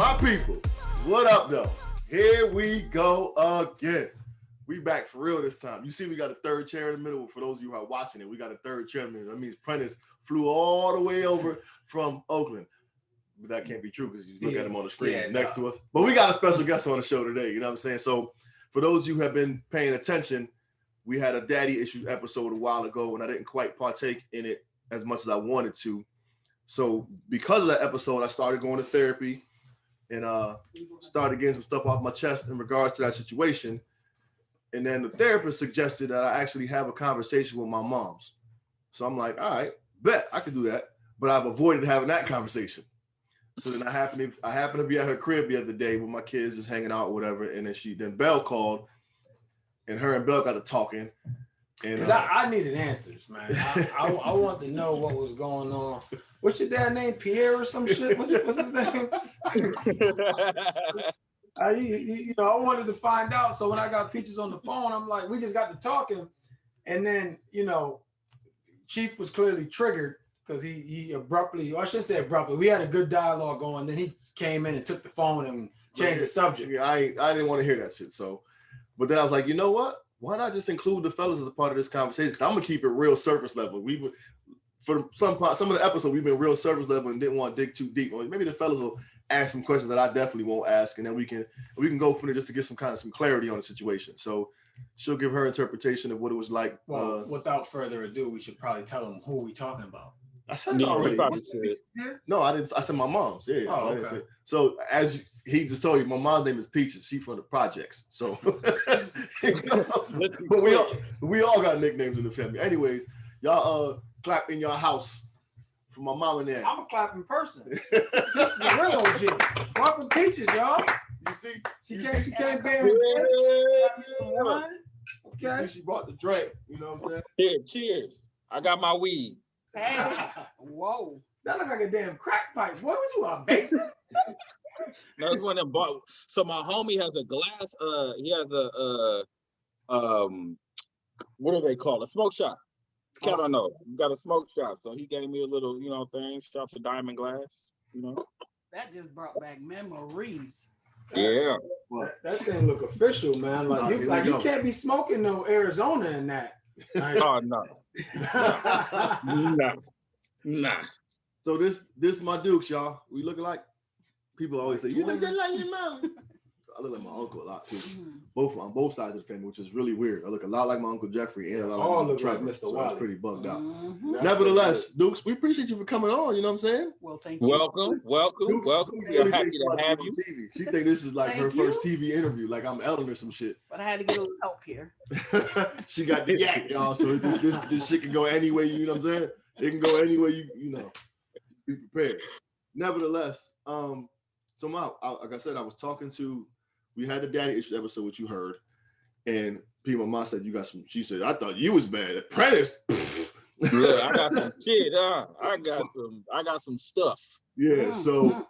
My people, what up though? Here we go again. We back for real this time. You see we got a third chair in the middle. For those of you who are watching it, we got a third chair in the middle. That means Prentice flew all the way over from Oakland. But that can't be true because you look at him on the screen next to us. But we got a special guest on the show today. You know what I'm saying? So for those of you who have been paying attention, we had a daddy issue episode a while ago and I didn't quite partake in it as much as I wanted to. So because of that episode, I started going to therapy and started getting some stuff off my chest in regards to that situation. And then the therapist suggested that I actually have a conversation with my moms. So I'm like, all right, bet I can do that. But I've avoided having that conversation. So then I happened to be at her crib the other day with my kids just hanging out or whatever. And then Belle called and her and Belle got to talking. Because I needed answers, man. I want to know what was going on. What's your dad name? Pierre or some shit? What's his name? I wanted to find out. So when I got Peaches on the phone, I'm like, we just got to talking. And then, Chief was clearly triggered because he abruptly, or I shouldn't say abruptly, we had a good dialogue going. Then he came in and took the phone and changed the subject. Yeah, I didn't want to hear that shit. So, but then I was like, you know what? Why not just include the fellas as a part of this conversation? Because I'm gonna keep it real surface level. For some of the episodes, we've been real surface level and didn't want to dig too deep. Maybe the fellas will ask some questions that I definitely won't ask, and then we can go from there just to get some clarity on the situation. So she'll give her interpretation of what it was like. Well, without further ado, we should probably tell them who we talking about. I said it already. No, I didn't. I said my mom's. Yeah. Oh, okay. So he just told you, my mom's name is Peaches. She's from the projects. So, but we all got nicknames in the family. Anyways, y'all clap in your house for my mom and dad. I'm a clapping person. This is a real OG. Welcome Peaches, y'all. You see, she came bearing this. Okay. You see, she brought the drink. You know what I'm saying? Yeah, cheers. I got my weed. Hey, whoa. That look like a damn crack pipe. What would you a basin? No, it's one of them bought. So my homie has a glass, he has a what do they call it? A smoke shop. Kevin, I know. You got a smoke shop. So he gave me a little, thing, shops of diamond glass, That just brought back memories. Yeah. That thing look official, man. You can't be smoking no Arizona in that. Oh no. Nah. So this my Dukes, y'all. We looking like people always say, you look just like your mom. I look like my uncle a lot too. On both sides of the family, which is really weird. I look a lot like my Uncle Jeffrey and a lot like Trevor. Mr. So that's pretty bugged out. Nevertheless, Dukes, we appreciate you for coming on. You know what I'm saying? Well, thank you. Welcome. Dukes, We're happy to have you. TV. She think this is like her first TV interview, like I'm Ellen or some shit. But I had to get a little help here. She got the yak, y'all. So this shit can go any way. You know what I'm saying? It can go any way. You know. Be prepared. Nevertheless, so like I said, I was talking to. We had the daddy issue episode, which you heard, and P. Mama said you got some. She said, "I thought you was bad, Prentice." Look, I got some shit. I got some stuff. Yeah. So,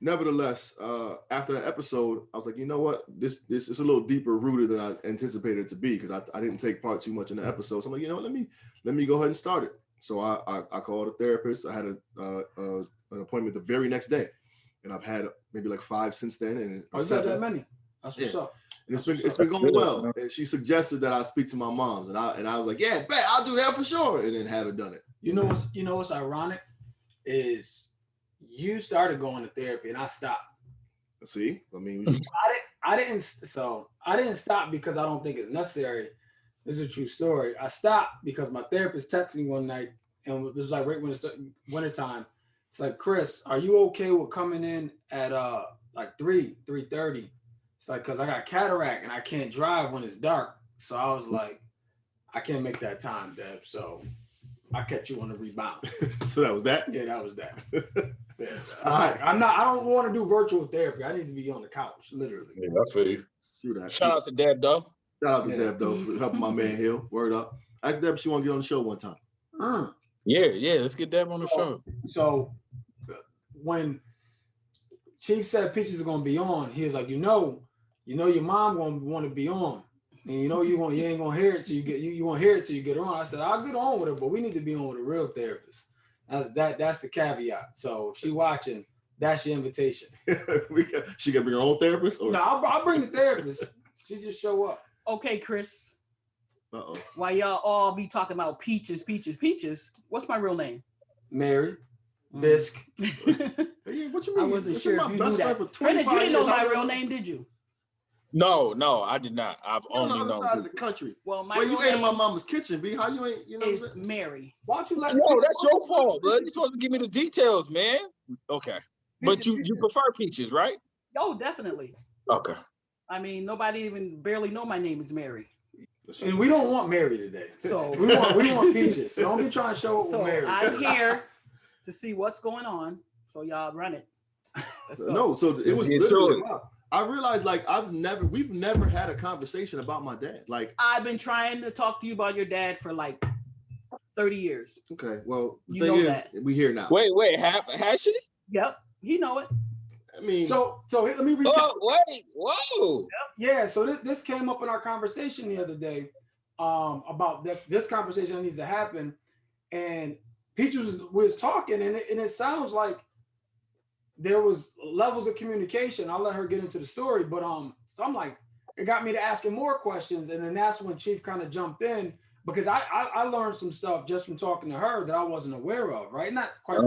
nevertheless, after that episode, I was like, you know what? This is a little deeper rooted than I anticipated it to be because I didn't take part too much in the episode. So I'm like, you know what? Let me go ahead and start it. So I called a therapist. I had an appointment the very next day. And I've had maybe like 5 since then. And is that many? That's what's up. And it's been going well. And she suggested that I speak to my moms, and I was like, yeah, bet I'll do that for sure. And then haven't done it. You know what's ironic is you started going to therapy and I stopped. See, I mean, I didn't stop because I don't think it's necessary. This is a true story. I stopped because my therapist texted me one night, and it was like right when it's wintertime. It's like, Chris, are you okay with coming in at like 3:30? It's like, cause I got cataract and I can't drive when it's dark. So I was like, I can't make that time, Deb. So I catch you on the rebound. So that was that? Yeah, that was that. Yeah. I don't want to do virtual therapy. I need to be on the couch, literally. Yeah, that's for you. Shout out to Deb though. Shout out to Deb though for helping my man heal. Word up. I asked Deb if she want to get on the show one time. Yeah, let's get Deb on the show. So when Chief said Peaches is gonna be on, he was like, you know your mom gonna want to be on. And you ain't gonna hear it till you won't hear it till you get her on. I said, I'll get on with her, but we need to be on with a real therapist. That's the caveat. So if she watching, that's your invitation. She can bring her own therapist? Or? No, I'll bring the therapist. She just show up. Okay, Chris. Uh-oh. Why y'all all be talking about peaches? What's my real name? Mary. Bisque. Hey, what you mean? I wasn't sure if you knew that. Prentice, you didn't know my real name, did you? No, I did not. I've only on the other known side of the country. Well, my you real ate in my name mama's kitchen, B. How you ain't, is Mary. Why don't you let No, that's your fault, bud. You're supposed to give me the details, man. Okay. But you prefer peaches, right? Oh, definitely. Okay. I mean, nobody even barely know my name is Mary. And we don't want Mary today. So we want peaches. So don't be trying to show up with Mary. I'm here to see what's going on. So y'all run it. Let's go. No, so it was literally. I realized we've never had a conversation about my dad. Like I've been trying to talk to you about your dad for like 30 years. Okay, well the You thing know is, that. we here now. Wait, has she? Yep, he know it. I mean, so let me recap. Oh, wait, whoa. Yeah, so this came up in our conversation the other day about this conversation needs to happen, and Peaches was talking, and it sounds like there was levels of communication. I'll let her get into the story, but so I'm like, it got me to asking more questions, and then that's when Chief kind of jumped in because I learned some stuff just from talking to her that I wasn't aware of, right? Not quite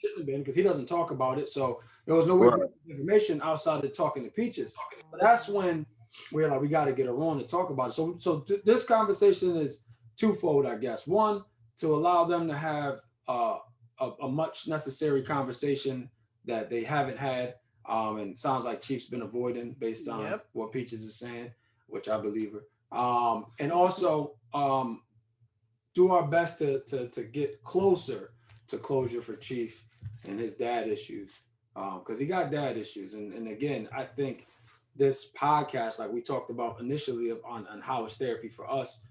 shouldn't have been because he doesn't talk about it, so there was no way for information outside of talking to Peaches. But that's when we're like, we got to get her on to talk about it. So this conversation is twofold, I guess. One, to allow them to have a much necessary conversation that they haven't had, and sounds like Chief's been avoiding based on what Peaches is saying, which I believe her. And also do our best to get closer to closure for Chief and his dad issues, because he got dad issues. And again, I think this podcast, like we talked about initially on how it's therapy for us,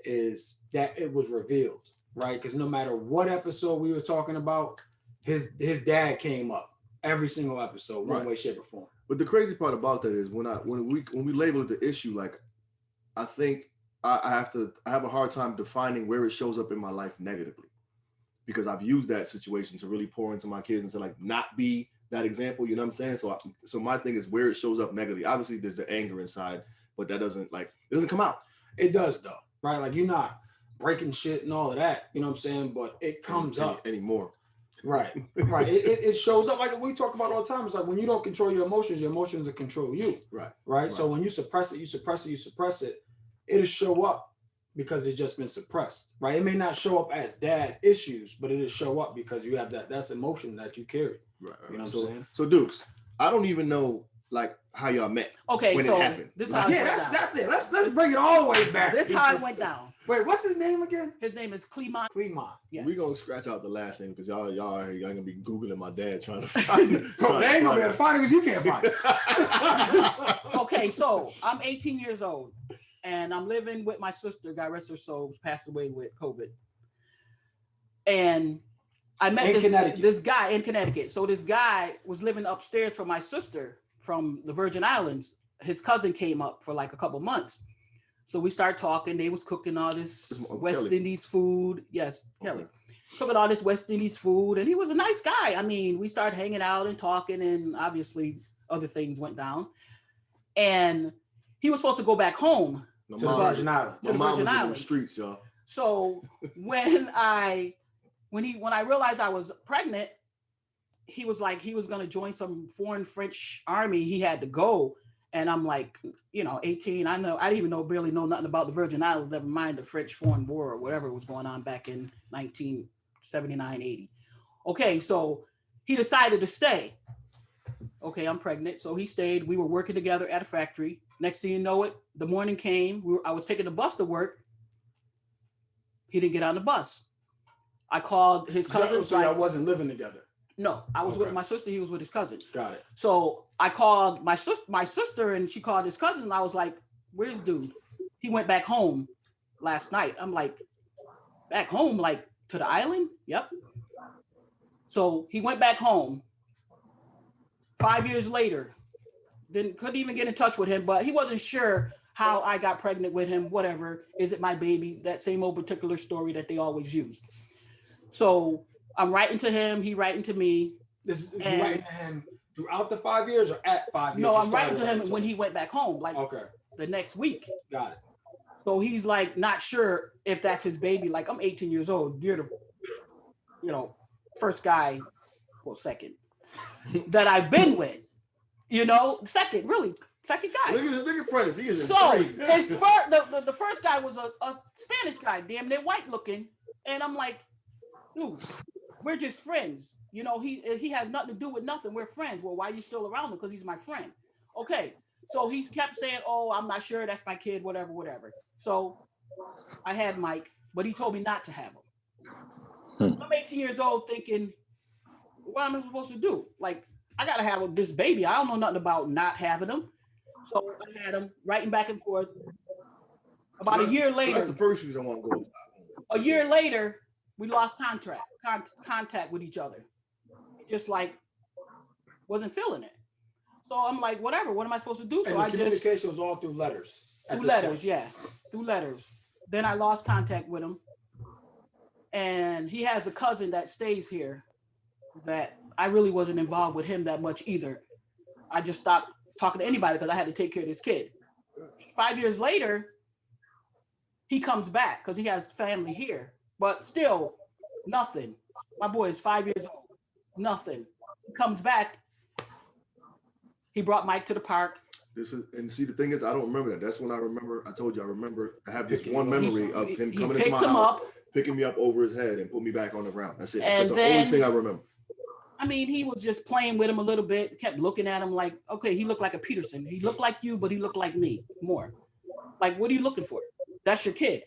is that it was revealed, right? Because no matter what episode we were talking about, his dad came up every single episode, one way, shape, or form. But the crazy part about that is when we label it the issue, like I think I have a hard time defining where it shows up in my life negatively, because I've used that situation to really pour into my kids and to like not be that example. You know what I'm saying? So my thing is where it shows up negatively. Obviously, there's the anger inside, but that doesn't come out. It does though, right? Like you're not breaking shit and all of that. You know what I'm saying? But it comes up anymore. Right. It shows up like we talk about all the time. It's like when you don't control your emotions will control you. Right. So when you suppress it, it'll show up because it's just been suppressed. Right. It may not show up as dad issues, but it'll show up because you have that's emotion that you carry. Right. You know what I'm saying? So Dukes, I don't even know like how y'all met. Okay, when so it happened. this is how it went down. That's it. Let's bring it all the way back. This is how it went down. Wait, what's his name again? His name is Clemont. Yes. We're gonna scratch out the last name because y'all gonna be Googling my dad trying to find it. Bro, they ain't gonna be able to find it because you can't find it. Okay, so I'm 18 years old and I'm living with my sister, God rest her soul, passed away with COVID. And I met this guy in Connecticut. So this guy was living upstairs from my sister from the Virgin Islands. His cousin came up for like a couple months. So we started talking. They was cooking all this West Indies food. Yes, Kelly. Cooking all this West Indies food. And he was a nice guy. I mean, we started hanging out and talking, and obviously other things went down. And he was supposed to go back home to the Virgin Islands. To the Virgin Islands. In the streets, y'all. So when I realized I was pregnant, he was like, he was going to join some foreign French army. He had to go. And I'm like, 18. I didn't even barely know nothing about the Virgin Islands, never mind the French Foreign War or whatever was going on back in 1979, 80. Okay, so he decided to stay. Okay, I'm pregnant. So he stayed. We were working together at a factory. Next thing you know it, the morning came. I was taking the bus to work. He didn't get on the bus. I called his cousin. So I wasn't living together. No, I was with my sister. He was with his cousin. Got it. So I called my sister, and she called his cousin. And I was like, "Where's dude?" He went back home last night. I'm like, "Back home, like to the island?" Yep. So he went back home. 5 years later, couldn't even get in touch with him, but he wasn't sure how I got pregnant with him. Whatever, is it my baby? That same old particular story that they always use. So I'm writing to him, he writing to me. This is you And- writing to him throughout the 5 years or at 5 years? No, you I'm writing started to him when he went back home, like Okay, the next week. got it. So he's like not sure if that's his baby. Like I'm 18 years old. You're the, first guy, well, second that I've been with. Second guy. Look at Prentice. He is So intrigued. the first guy was a Spanish guy, damn near white looking, and I'm like, dude, we're just friends. He has nothing to do with nothing. We're friends. Well, why are you still around him? Because he's my friend. Okay. So he's kept saying, oh, I'm not sure. That's my kid, whatever. So I had Mike, but he told me not to have him. I'm 18 years old thinking, what am I supposed to do? Like, I got to have this baby. I don't know nothing about not having him. So I had him writing back and forth. About a year later. That's the first reason I want to go. A year later, we lost contact with each other. Just like wasn't feeling it. So I'm like, whatever. What am I supposed to do? So And the communication was all through letters. Through letters. Then I lost contact with him, and he has a cousin that stays here. That I really wasn't involved with him that much either. I just stopped talking to anybody because I had to take care of this kid. 5 years later, he comes back because he has family here, but still nothing. My boy is 5 years old. Nothing. He comes back. He brought Mike to the park. See, the thing is, I don't remember that. That's when I remember. I told you, I have this one memory of him coming into my house, picking me up over his head and put me back on the ground. That's it. That's the only thing I remember. I mean, he was just playing with him a little bit, kept looking at him like, okay, he looked like a Peterson. He looked like you, but he looked like me more. Like, what are you looking for? That's your kid.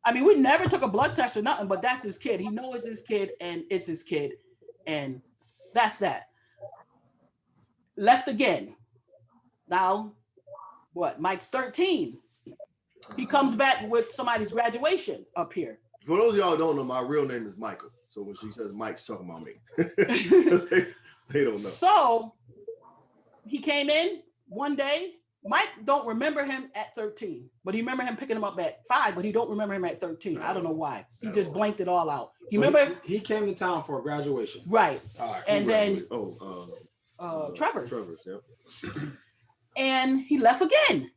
I mean, we never took a blood test or nothing, but that's his kid. He knows it's his kid, and it's his kid. And that's that. Left again. Now, what? Mike's 13. He comes back with somebody's graduation up here. For those of y'all who don't know, my real name is Michael. So when she says Mike, she's talking about me. they don't know. So he came in one day. Mike don't remember him at 13, but he remember him picking him up at 5, but he don't remember him at 13. I don't know why. He just blanked it all out. He came to town for a graduation. Right. All right. And then Trevor's. Yep. And he left again.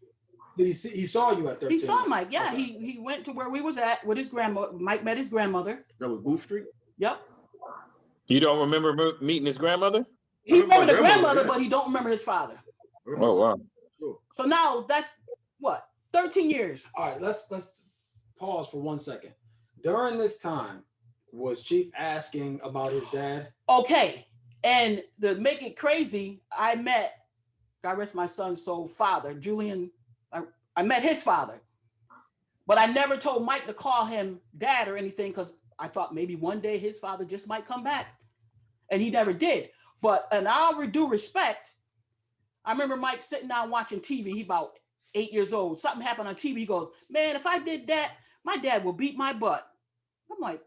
Did he see? He saw you at 13. He saw Mike. Yeah, okay. he went to where we was at with his grandmother. Mike met his grandmother. That was Booth Street? Yep. You don't remember meeting his grandmother? He remember the grandmother, but he don't remember his father. Oh, wow. So now that's what? 13 years. All right, let's pause for 1 second. During this time, was Chief asking about his dad? Okay. And to make it crazy, I met, God rest my son's soul, father, Julian. I met his father. But I never told Mike to call him dad or anything because I thought maybe one day his father just might come back. And he never did. But in all due respect, I remember Mike sitting down watching TV. He about 8 years old. Something happened on TV. He goes, man, if I did that, my dad will beat my butt. I'm like,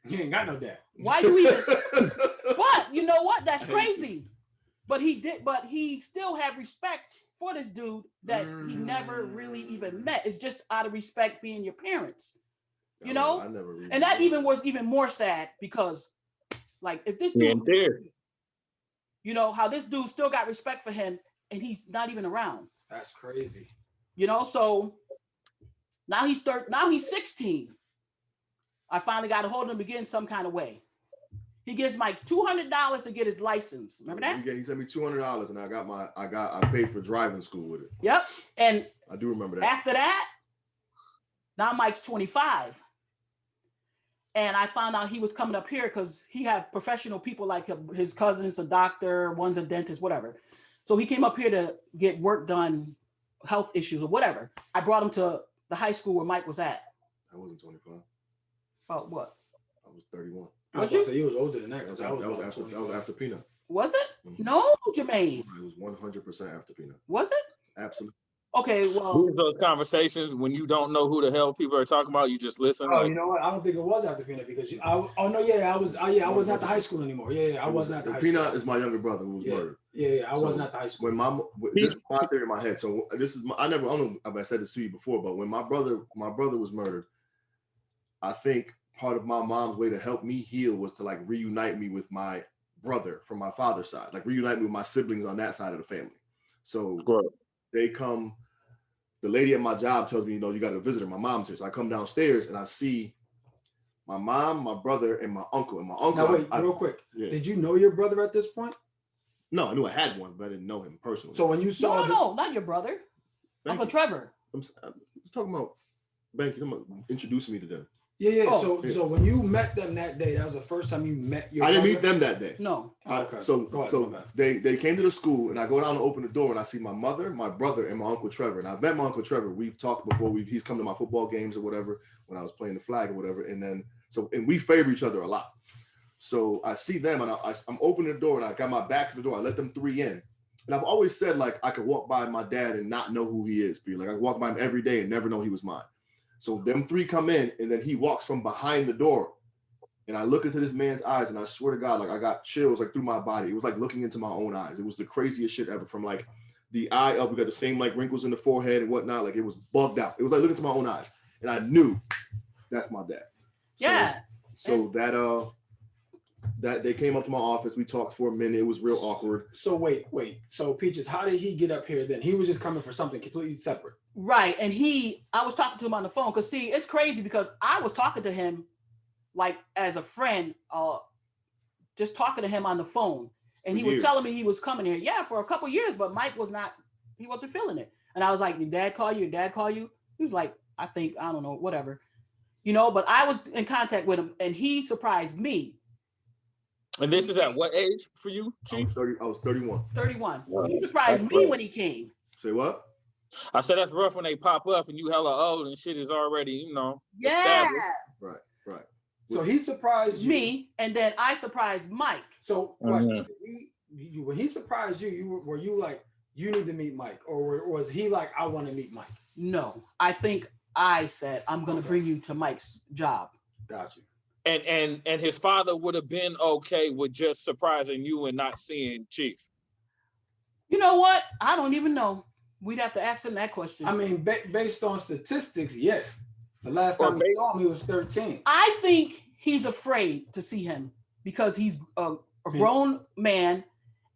you ain't got no dad. Why you even? But you know what? That's crazy. But he still had respect for this dude that he never really even met. It's just out of respect being your parents. You know? I never really and that even was even more sad because like if this dude, you know, how this dude still got respect for him and he's not even around. That's crazy. You know, so now he's 16. I finally got a hold of him again some kind of way. He gives Mike $200 to get his license. Remember that? He sent me $200 and I paid for driving school with it. Yep. And I do remember that. After that, now Mike's 25. And I found out he was coming up here because he had professional people like his cousin's a doctor, one's a dentist, whatever. So he came up here to get work done, health issues or whatever. I brought him to the high school where Mike was at. I wasn't 25. About what? I was 31. I was going to say you was older than that. That was after Peanut. Was it? Mm-hmm. No, Jermaine. It was 100% after Peanut. Was it? Absolutely. Okay, well. Who's those conversations when you don't know who the hell people are talking about? You just listen. Oh, you know what? I don't think it was after Peanut because I wasn't at the high school anymore. I wasn't at the high school. Peanut is my younger brother who was murdered. I wasn't at the high school. This is my theory in my head. So I don't know if I said this to you before, but when my brother was murdered, I think part of my mom's way to help me heal was to like reunite me with my brother from my father's side, like reunite me with my siblings on that side of the family. So they come. The lady at my job tells me, you got a visitor. My mom's here. So I come downstairs and I see my mom, my brother, and my uncle. And my uncle. Now wait, real quick. Yeah. Did you know your brother at this point? No, I knew I had one, but I didn't know him personally. So when you saw no, not your brother, Uncle Trevor. I'm talking about introducing me to them. Yeah. Oh, so when you met them that day, that was the first time you met your brother? I didn't meet them that day. No. Okay. So they came to the school, and I go down to open the door, and I see my mother, my brother, and my Uncle Trevor. And I've met my Uncle Trevor. We've talked before. He's come to my football games or whatever when I was playing the flag or whatever. And then and we favor each other a lot. So I see them, and I'm opening the door, and I got my back to the door. I let them three in. And I've always said, like, I could walk by my dad and not know who he is. Like, I walk by him every day and never know he was mine. So them three come in, and then he walks from behind the door. And I look into this man's eyes, and I swear to God, like, I got chills, like, through my body. It was like looking into my own eyes. It was the craziest shit ever. From, like, the eye up, we got the same, like, wrinkles in the forehead and whatnot. Like, it was bugged out. It was like looking into my own eyes. And I knew that's my dad. Yeah. So that they came up to my office. We talked for a minute. It was real awkward. So wait. So Peaches, how did he get up here then? He was just coming for something completely separate. Right. And I was talking to him on the phone because, see, it's crazy because I was talking to him like as a friend, just talking to him on the phone. And he was telling me he was coming here. Yeah, for a couple of years, but Mike he wasn't feeling it. And I was like, did Dad call you? Did Dad call you? He was like, I don't know, whatever. But I was in contact with him and he surprised me. And this is at what age for you, Chief? I was 31. 31. He surprised me when he came. Say what? I said that's rough when they pop up and you hella old and shit is already, Yeah. Right. So he surprised me, and then I surprised Mike. So question, when he surprised you, were you like, you need to meet Mike? Or was he like, I want to meet Mike? No, I think I said, I'm going to bring you to Mike's job. Got you. And his father would have been okay with just surprising you and not seeing Chief. You know what? I don't even know. We'd have to ask him that question. I mean, based on statistics, yeah. The last time we saw him, he was 13. I think he's afraid to see him because he's a grown man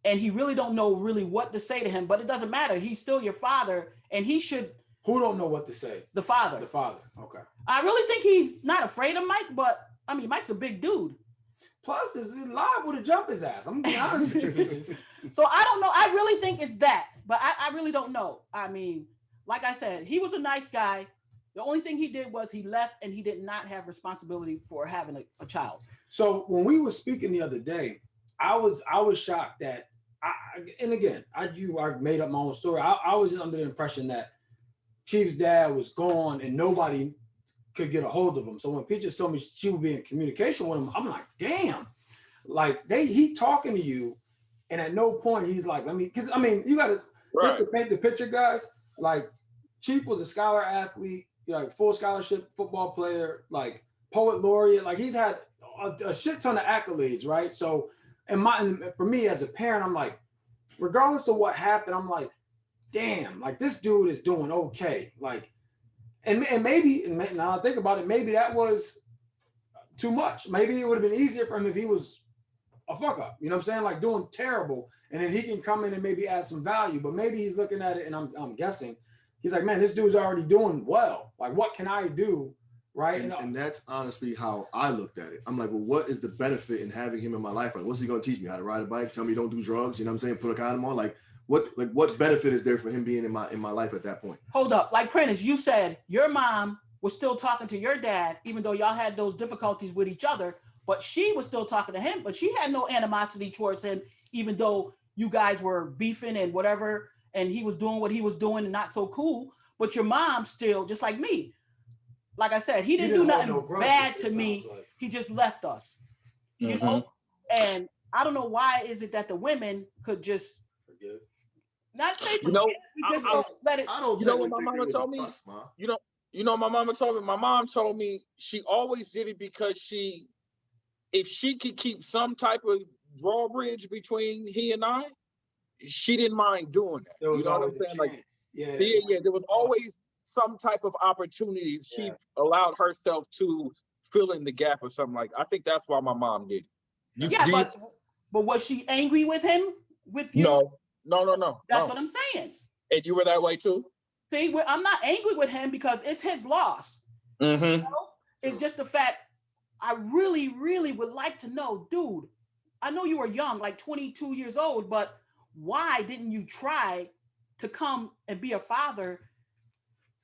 and he really don't know really what to say to him. But it doesn't matter. He's still your father and he should. Who don't know what to say? The father. The father. Okay. I really think he's not afraid of Mike, but I mean, Mike's a big dude. Plus, he's liable to jump his ass. I'm going to be honest with you. So I don't know. I really think it's that, but I really don't know. I mean, like I said, he was a nice guy. The only thing he did was he left and he did not have responsibility for having a child. So when we were speaking the other day, I was shocked that, I made up my own story. I was under the impression that Chief's dad was gone and nobody could get a hold of him. So when Peaches told me she would be in communication with him, I'm like, damn, like he talking to you, and at no point he's like, because you got to just to paint the picture, guys. Like Chief was a scholar athlete, like full scholarship football player, like poet laureate. Like he's had a shit ton of accolades, right? So, for me as a parent, I'm like, regardless of what happened, I'm like, damn, like this dude is doing okay, like. And maybe now I think about it, maybe that was too much. Maybe it would have been easier for him if he was a fuck up. You know what I'm saying? Like doing terrible, and then he can come in and maybe add some value. But maybe he's looking at it, and I'm guessing he's like, man, this dude's already doing well. Like, what can I do, right? And that's honestly how I looked at it. I'm like, well, what is the benefit in having him in my life? Like, what's he going to teach me? How to ride a bike? Tell me don't do drugs? You know what I'm saying? Put a condom on? Like, what benefit is there for him being in my life at that point? Hold up. Like Prentice, you said your mom was still talking to your dad, even though y'all had those difficulties with each other, but she was still talking to him, but she had no animosity towards him, even though you guys were beefing and whatever, and he was doing what he was doing and not so cool. But your mom still, just like me, like I said, he didn't do nothing bad to me. Like. He just left us, you know? And I don't know why is it that the women could just forgive. Not say forgive, we just don't let it. I don't. You know what my mama told me? You know what my mama told me? My mom told me she always did it because if she could keep some type of drawbridge between he and I, she didn't mind doing that. There was you know always what I'm saying? Like, yeah. There was always some type of opportunity. She allowed herself to fill in the gap or something like. I think that's why my mom did it. But But was she angry with him? With you? No. That's what I'm saying. And you were that way too? See, I'm not angry with him because it's his loss. Mm-hmm. You know? It's just the fact I really, really would like to know, dude. I know you were young, like 22 years old, but why didn't you try to come and be a father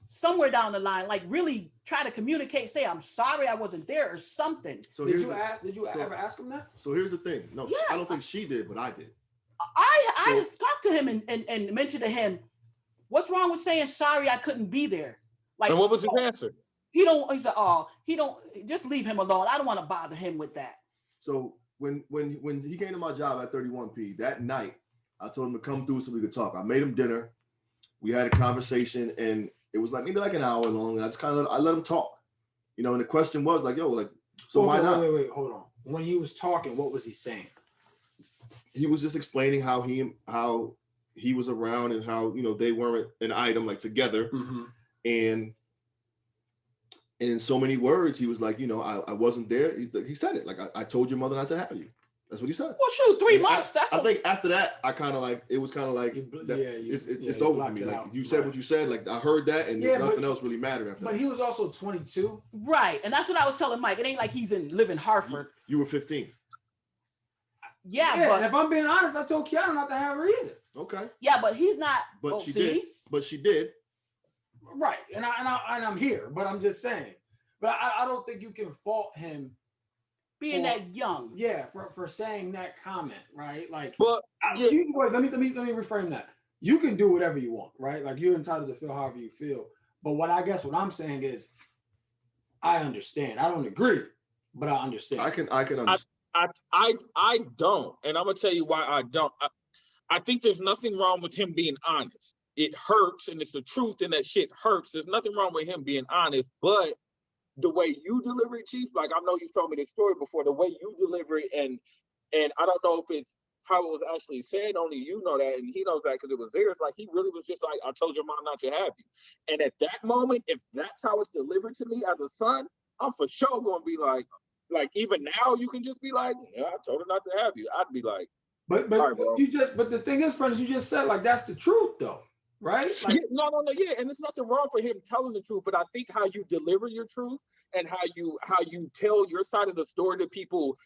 somewhere down the line? Like really try to communicate, say, I'm sorry I wasn't there or something. So did you ever ask him that? So here's the thing. No, Yeah. I don't think she did, but I did. I talked to him and mentioned to him, what's wrong with saying sorry I couldn't be there? Like, and what was his answer? He said, he don't, just leave him alone. I don't want to bother him with that. So when he came to my job at 31P that night, I told him to come through so we could talk. I made him dinner. We had a conversation, and it was like maybe like an hour long. And I let him talk, you know. And the question was like, yo, like, so why not? Wait, hold on. When he was talking, what was he saying? He was just explaining how he was around and how, you know, they weren't an item like together, and in so many words, he was like, you know, I wasn't there. He said it like, I told your mother not to have you. That's what he said. Well, shoot, 3 months. I think after that, I kind of like, it was kind of like, it's over for me. Like you said what you said. Like I heard that, and nothing else really mattered after that. But he was also 22, right? And that's what I was telling Mike. It ain't like he's living Hartford. You were 15. Yeah, but if I'm being honest, I told Kiana not to have her either. Okay. Yeah, but he's not. But she did. But she did. Right, and I'm here, but I'm just saying. But I don't think you can fault him being that young. Yeah, for saying that comment, right? Like, but let me reframe that. You can do whatever you want, right? Like you're entitled to feel however you feel. But what I'm saying is, I understand. I don't agree, but I understand. I can understand. I don't, and I'm gonna tell you why I don't. I think there's nothing wrong with him being honest. It hurts, and it's the truth, and that shit hurts. There's nothing wrong with him being honest, but the way you deliver it, Chief, like I know you told me this story before, the way you deliver it, and I don't know if it's how it was actually said, only you know that, and he knows that because it was theirs. Like he really was just like, I told your mom not to have you. And at that moment, if that's how it's delivered to me as a son, I'm for sure gonna be like even now you can just be like, yeah, I told her not to have you. I'd be like, but the thing is, Prentice, you just said like that's the truth though. Right? Like, no, and there's nothing wrong for him telling the truth, but I think how you deliver your truth and how you tell your side of the story to people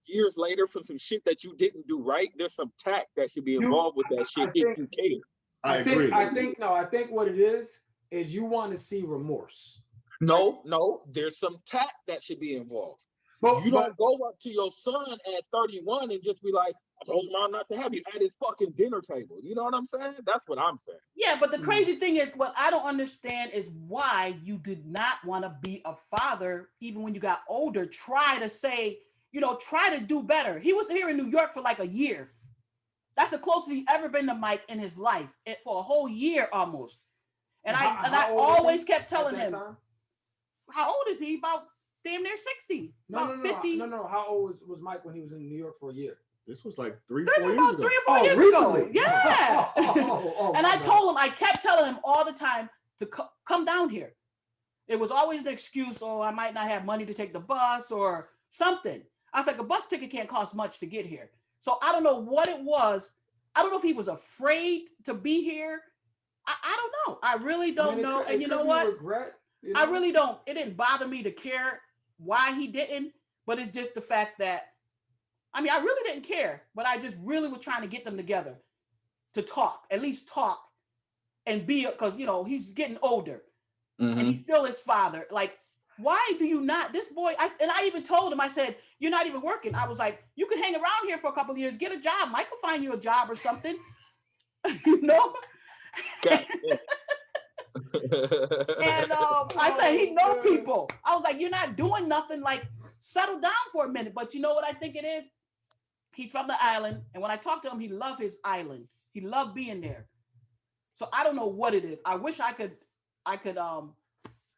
years later for some shit that you didn't do right, there's some tact that should be involved with that shit if you care. I agree. I think what it is you want to see remorse. No, there's some tact that should be involved. But you don't go up to your son at 31 and just be like, I told your mom not to have you at his fucking dinner table. You know what I'm saying? That's what I'm saying. Yeah, but the crazy thing is, what I don't understand is why you did not want to be a father even when you got older. Try to say, try to do better. He was here in New York for like a year. That's the closest he ever been to Mike in his life, for a whole year almost. And I always kept telling him, how old is he? About damn near 60. No, 50. No. How old was Mike when he was in New York for a year? This was like 3 or 4 years ago. 3 or 4 years recently. ago. Yeah. And I told him, I kept telling him all the time to come down here. It was always the excuse, I might not have money to take the bus or something. I was like, a bus ticket can't cost much to get here. So I don't know what it was. I don't know if he was afraid to be here. I don't know. I really don't know. And you know what? Regret, I really don't. It didn't bother me to care why he didn't, but it's just the fact that, I really didn't care, but I just really was trying to get them together to talk, at least talk and be, because, he's getting older and he's still his father. Like, why do you not, this boy, I even told him, I said, you're not even working. I was like, you can hang around here for a couple of years, get a job. Mike will find you a job or something, And I said, he know people. I was like, you're not doing nothing, like settle down for a minute. But you know what I think it is? He's from the island. And when I talked to him, he loved his island. He loved being there. So I don't know what it is. I wish I could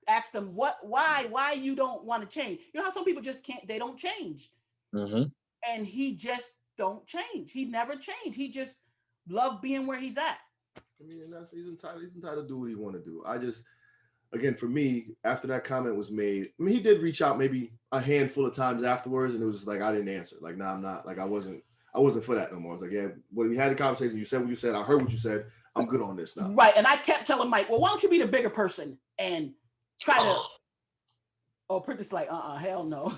ask them why you don't want to change. You know how some people just can't, they don't change. And he just don't change. He never changed. He just loved being where he's at. He's entitled to do what he want to do. Again, for me, after that comment was made, he did reach out maybe a handful of times afterwards, and it was just like, I didn't answer. Like, nah, I'm not, like, I wasn't I wasn't for that no more. I was like, yeah, when we had the conversation, you said what you said. I heard what you said. I'm good on this now. Right. And I kept telling Mike, well, why don't you be the bigger person and try to. Oh, Prentice like, hell no.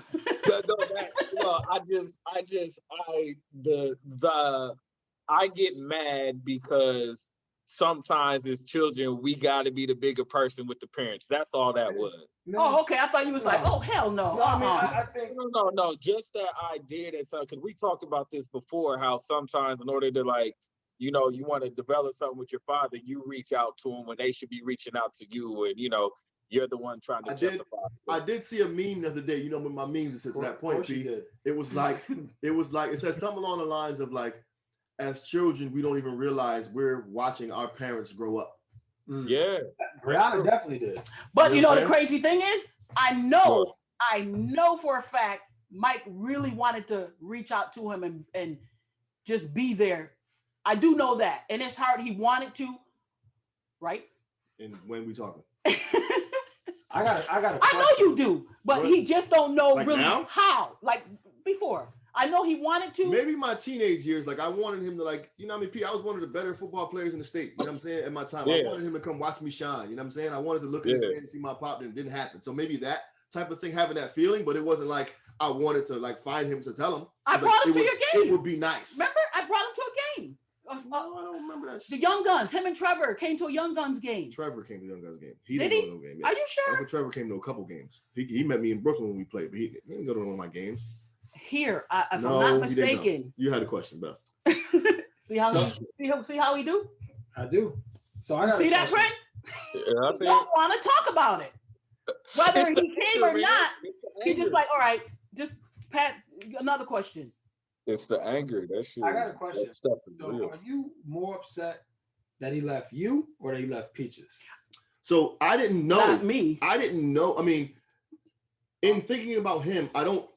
I get mad because sometimes as children we got to be the bigger person with the parents. That's all that was. Oh, okay. I thought you was like, oh, hell no. I mean, I think no. Just that idea that because we talked about this before, how sometimes in order to like, you know, you want to develop something with your father, you reach out to him when they should be reaching out to you, and you know, you're the one trying to justify. I did see a meme the other day. You know, when my memes to that point, it was like it said something along the lines of like, as children, we don't even realize we're watching our parents grow up. Yeah, Rihanna definitely did. But you know the crazy thing is, I know for a fact Mike really wanted to reach out to him and just be there. I do know that, and it's hard. He wanted to, right? And when we talking? I got a I know you do, but he just don't know like really now? how. Like before, I know he wanted to. Maybe my teenage years, like I wanted him to, like, you know what I mean, P, I was one of the better football players in the state. You know what I'm saying? At my time, I wanted him to come watch me shine. You know what I'm saying? I wanted to look at his stand and see my pop, and it didn't happen. So maybe that type of thing, having that feeling, but it wasn't like I wanted to like find him to tell him. I brought him to your game. It would be nice. Remember, I brought him to a game. No, I don't remember that shit. The Young Guns, him and Trevor came to a Young Guns game. Trevor came to Young Guns game. Did he? Go to no game. Yeah. Are you sure? Trevor came to a couple games. He met me in Brooklyn when we played, but he didn't go to one of my games. Here, if I'm not mistaken. You had a question, bro. see how he do? I do. So I see that, Frank? Yeah, I see. Don't want to talk about it. Whether he came or not, he just like, all right, just Pat, another question. It's the anger. That shit. I got a question. That stuff is so real. are you more upset that he left you or that he left Peaches? So I didn't know. Not me. I didn't know. I mean, in thinking about him, I don't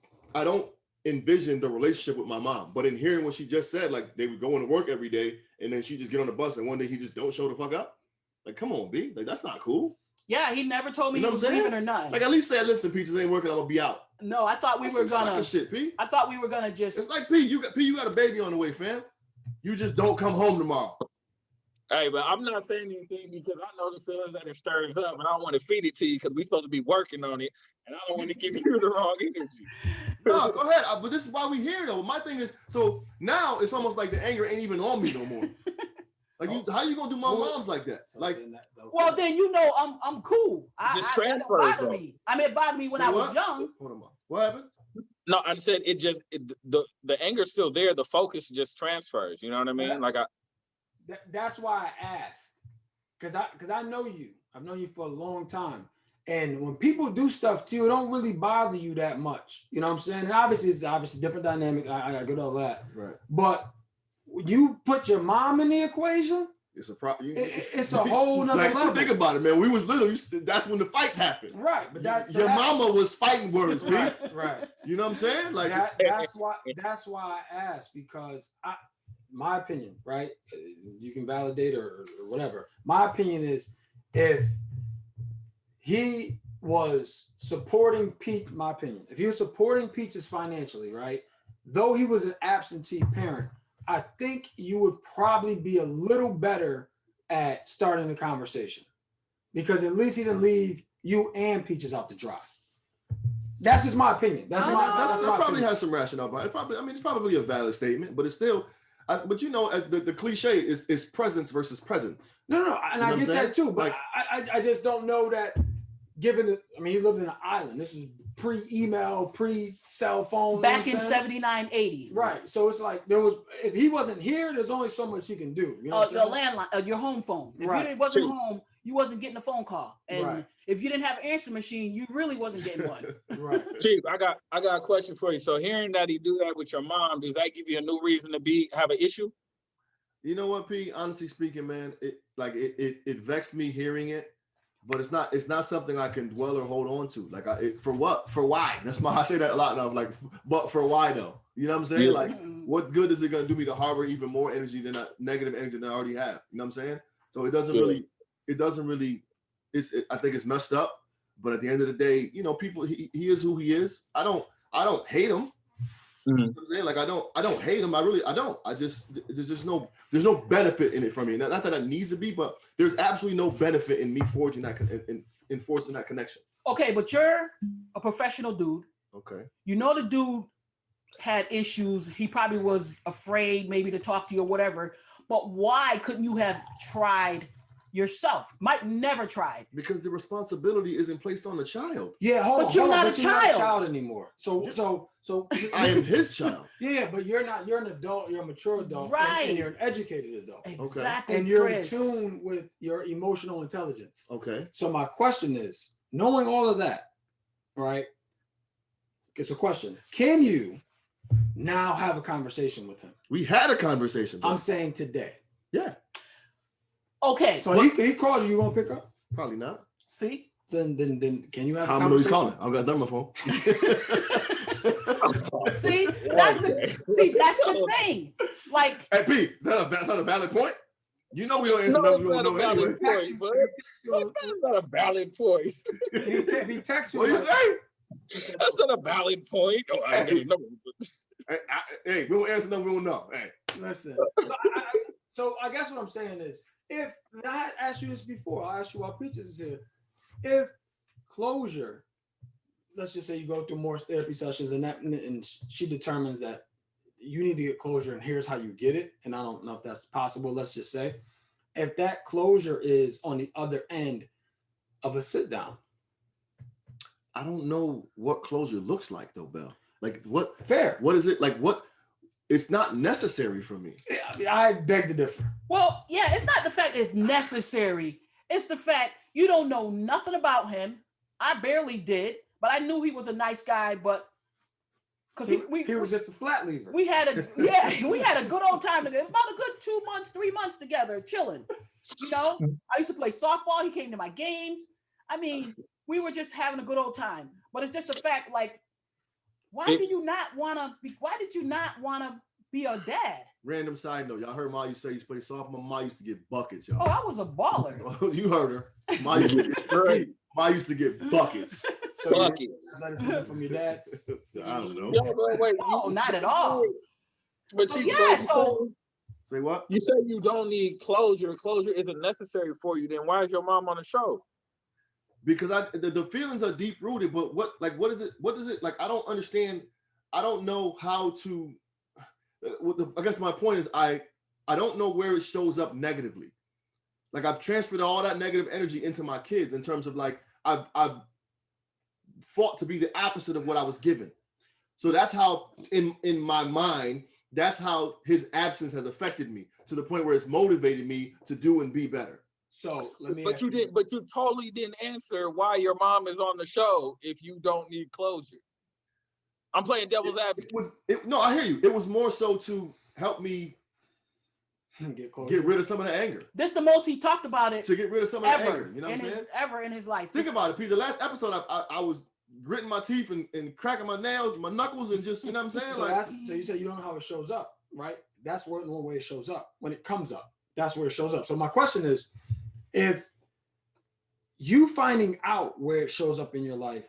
envision the relationship with my mom. But in hearing what she just said, like they would go into work every day and then she just get on the bus and one day he just don't show the fuck up. Like, come on, B. Like, that's not cool. Yeah, he never told me he was leaving or nothing. Like, at least say, listen, Peaches ain't working, I'm gonna be out. No, I thought we were gonna shit, P. I thought we were gonna just. It's like, P, you got a baby on the way, fam. You just don't come home tomorrow. Hey, but I'm not saying anything because I know the feelings that it stirs up, and I don't want to feed it to you because we're supposed to be working on it, and I don't want to give you the wrong energy. No, go ahead. But this is why we here, though. My thing is, so now it's almost like the anger ain't even on me no more. Like, how you gonna do my mom's like that? Like, well, then you know I'm cool. Just I don't bother me. I mean, it bothered me when I was young. Hold on. What happened? No, I said the anger's still there. The focus just transfers. You know what I mean? Like that's why I asked, because I know you. I've known you for a long time, and when people do stuff to you, it don't really bother you that much. You know what I'm saying? And obviously, it's obviously different dynamic. I get all that. Right. But you put your mom in the equation. It's a problem. It's a whole nother level. Think about it, man. We was little. That's when the fights happened. Right, but that's your mama was fighting words, right? Right. You know what I'm saying? Like that's why I asked, because my opinion, right? You can validate or whatever. My opinion is, if he was supporting Peach, my opinion, if he was supporting Peaches financially, right? Though he was an absentee parent, I think you would probably be a little better at starting the conversation, because at least he didn't leave you and Peaches out to dry. That's just my opinion. That's my probably opinion. has some rationale behind it. It's probably a valid statement, but it's still. But you know, the cliche is presence versus presence. No, and I get that too. But like, I just don't know that. Given it, I mean, he lived in an island. This is pre-email, pre-cell phone. Back in 79, 80. Right. So it's like if he wasn't here, there's only so much you can do. You know, your landline, your home phone. If you wasn't home, you wasn't getting a phone call. And if you didn't have an answer machine, you really wasn't getting one. Right. Chief, I got a question for you. So hearing that he do that with your mom, does that give you a new reason to have an issue? You know what, P? Honestly speaking, man, it vexed me hearing it. But it's not something I can dwell or hold on to. Like, for what? For why? That's why I say that a lot now. Like, but for why though? You know what I'm saying? Yeah. Like, what good is it going to do me to harbor even more energy than negative energy than I already have? You know what I'm saying? So it doesn't really. I think it's messed up. But at the end of the day, you know, people. He is who he is. I don't hate him. You know what I'm saying? Like I don't hate him. I don't. I just there's no benefit in it for me. Not that it needs to be, but there's absolutely no benefit in me forging that enforcing that connection. Okay, but you're a professional dude. Okay. You know the dude had issues. He probably was afraid maybe to talk to you or whatever. But why couldn't you have tried yourself? Mike never tried. Because the responsibility isn't placed on the child. Yeah, hold on. But you're not a child anymore. So I am his child. Yeah, but you're not. You're an adult. You're a mature adult. Right. And you're an educated adult. Exactly. And you're Chris. in tune with your emotional intelligence. Okay. So my question is, knowing all of that, right? It's a question. Can you now have a conversation with him? We had a conversation. I'm saying today. Yeah. Okay. So he calls you. You won't pick up? Probably not. See? Then can you have how a many he's conversation? calling? I've got done my phone. See, that's the thing. Like, hey P, that's not a valid point. You know we don't answer numbers we don't know anyway. That's not a valid point. If he texts you, What you say? That's not a valid point. Oh, I got a number. Hey, we don't answer nothing we don't know. Hey, listen. So I guess what I'm saying is, if I asked you this before, I'll ask you while Prentice is here. If closure, let's just say you go through more therapy sessions and she determines that you need to get closure and here's how you get it, and I don't know if that's possible, let's just say, if that closure is on the other end of a sit down. I don't know what closure looks like though, Bell. Like what? Fair. What is it? Like what? It's not necessary for me. I beg to differ. well, yeah, it's not the fact it's necessary. It's the fact you don't know nothing about him. I barely did, but I knew he was a nice guy. But because he was just a flat lever. We had a good old time together. About a good 2 months, 3 months together, chilling. You know, I used to play softball. He came to my games. I mean, we were just having a good old time. But it's just the fact, like, why did you not want to be a dad? Random side note, y'all heard Ma used to say you play softball. My Ma used to get buckets, y'all. Oh, I was a baller. You heard her. Ma used to get buckets. So buckets. From your dad? I don't know. Wait, no, not at all. But so, say what? You say you don't need closure. Closure isn't necessary for you. Then why is your mom on the show? Because the feelings are deep rooted, but what is it? What is it like? I don't understand. I don't know how to. I guess my point is I don't know where it shows up negatively. Like I've transferred all that negative energy into my kids in terms of like I've fought to be the opposite of what I was given. So that's how in my mind, that's how his absence has affected me to the point where it's motivated me to do and be better. So let me. But you totally didn't answer why your mom is on the show if you don't need closure. I'm playing devil's advocate. No, I hear you. It was more so to help me get rid of some of the anger. This the most he talked about it to get rid of some of the anger. You know what I'm saying? Ever in his life. Think about it, Peter. The last episode, I was gritting my teeth and cracking my nails, my knuckles, and just, you know what I'm saying? So you said you don't know how it shows up, right? That's one way it shows up. When it comes up, that's where it shows up. So my question is, if you finding out where it shows up in your life,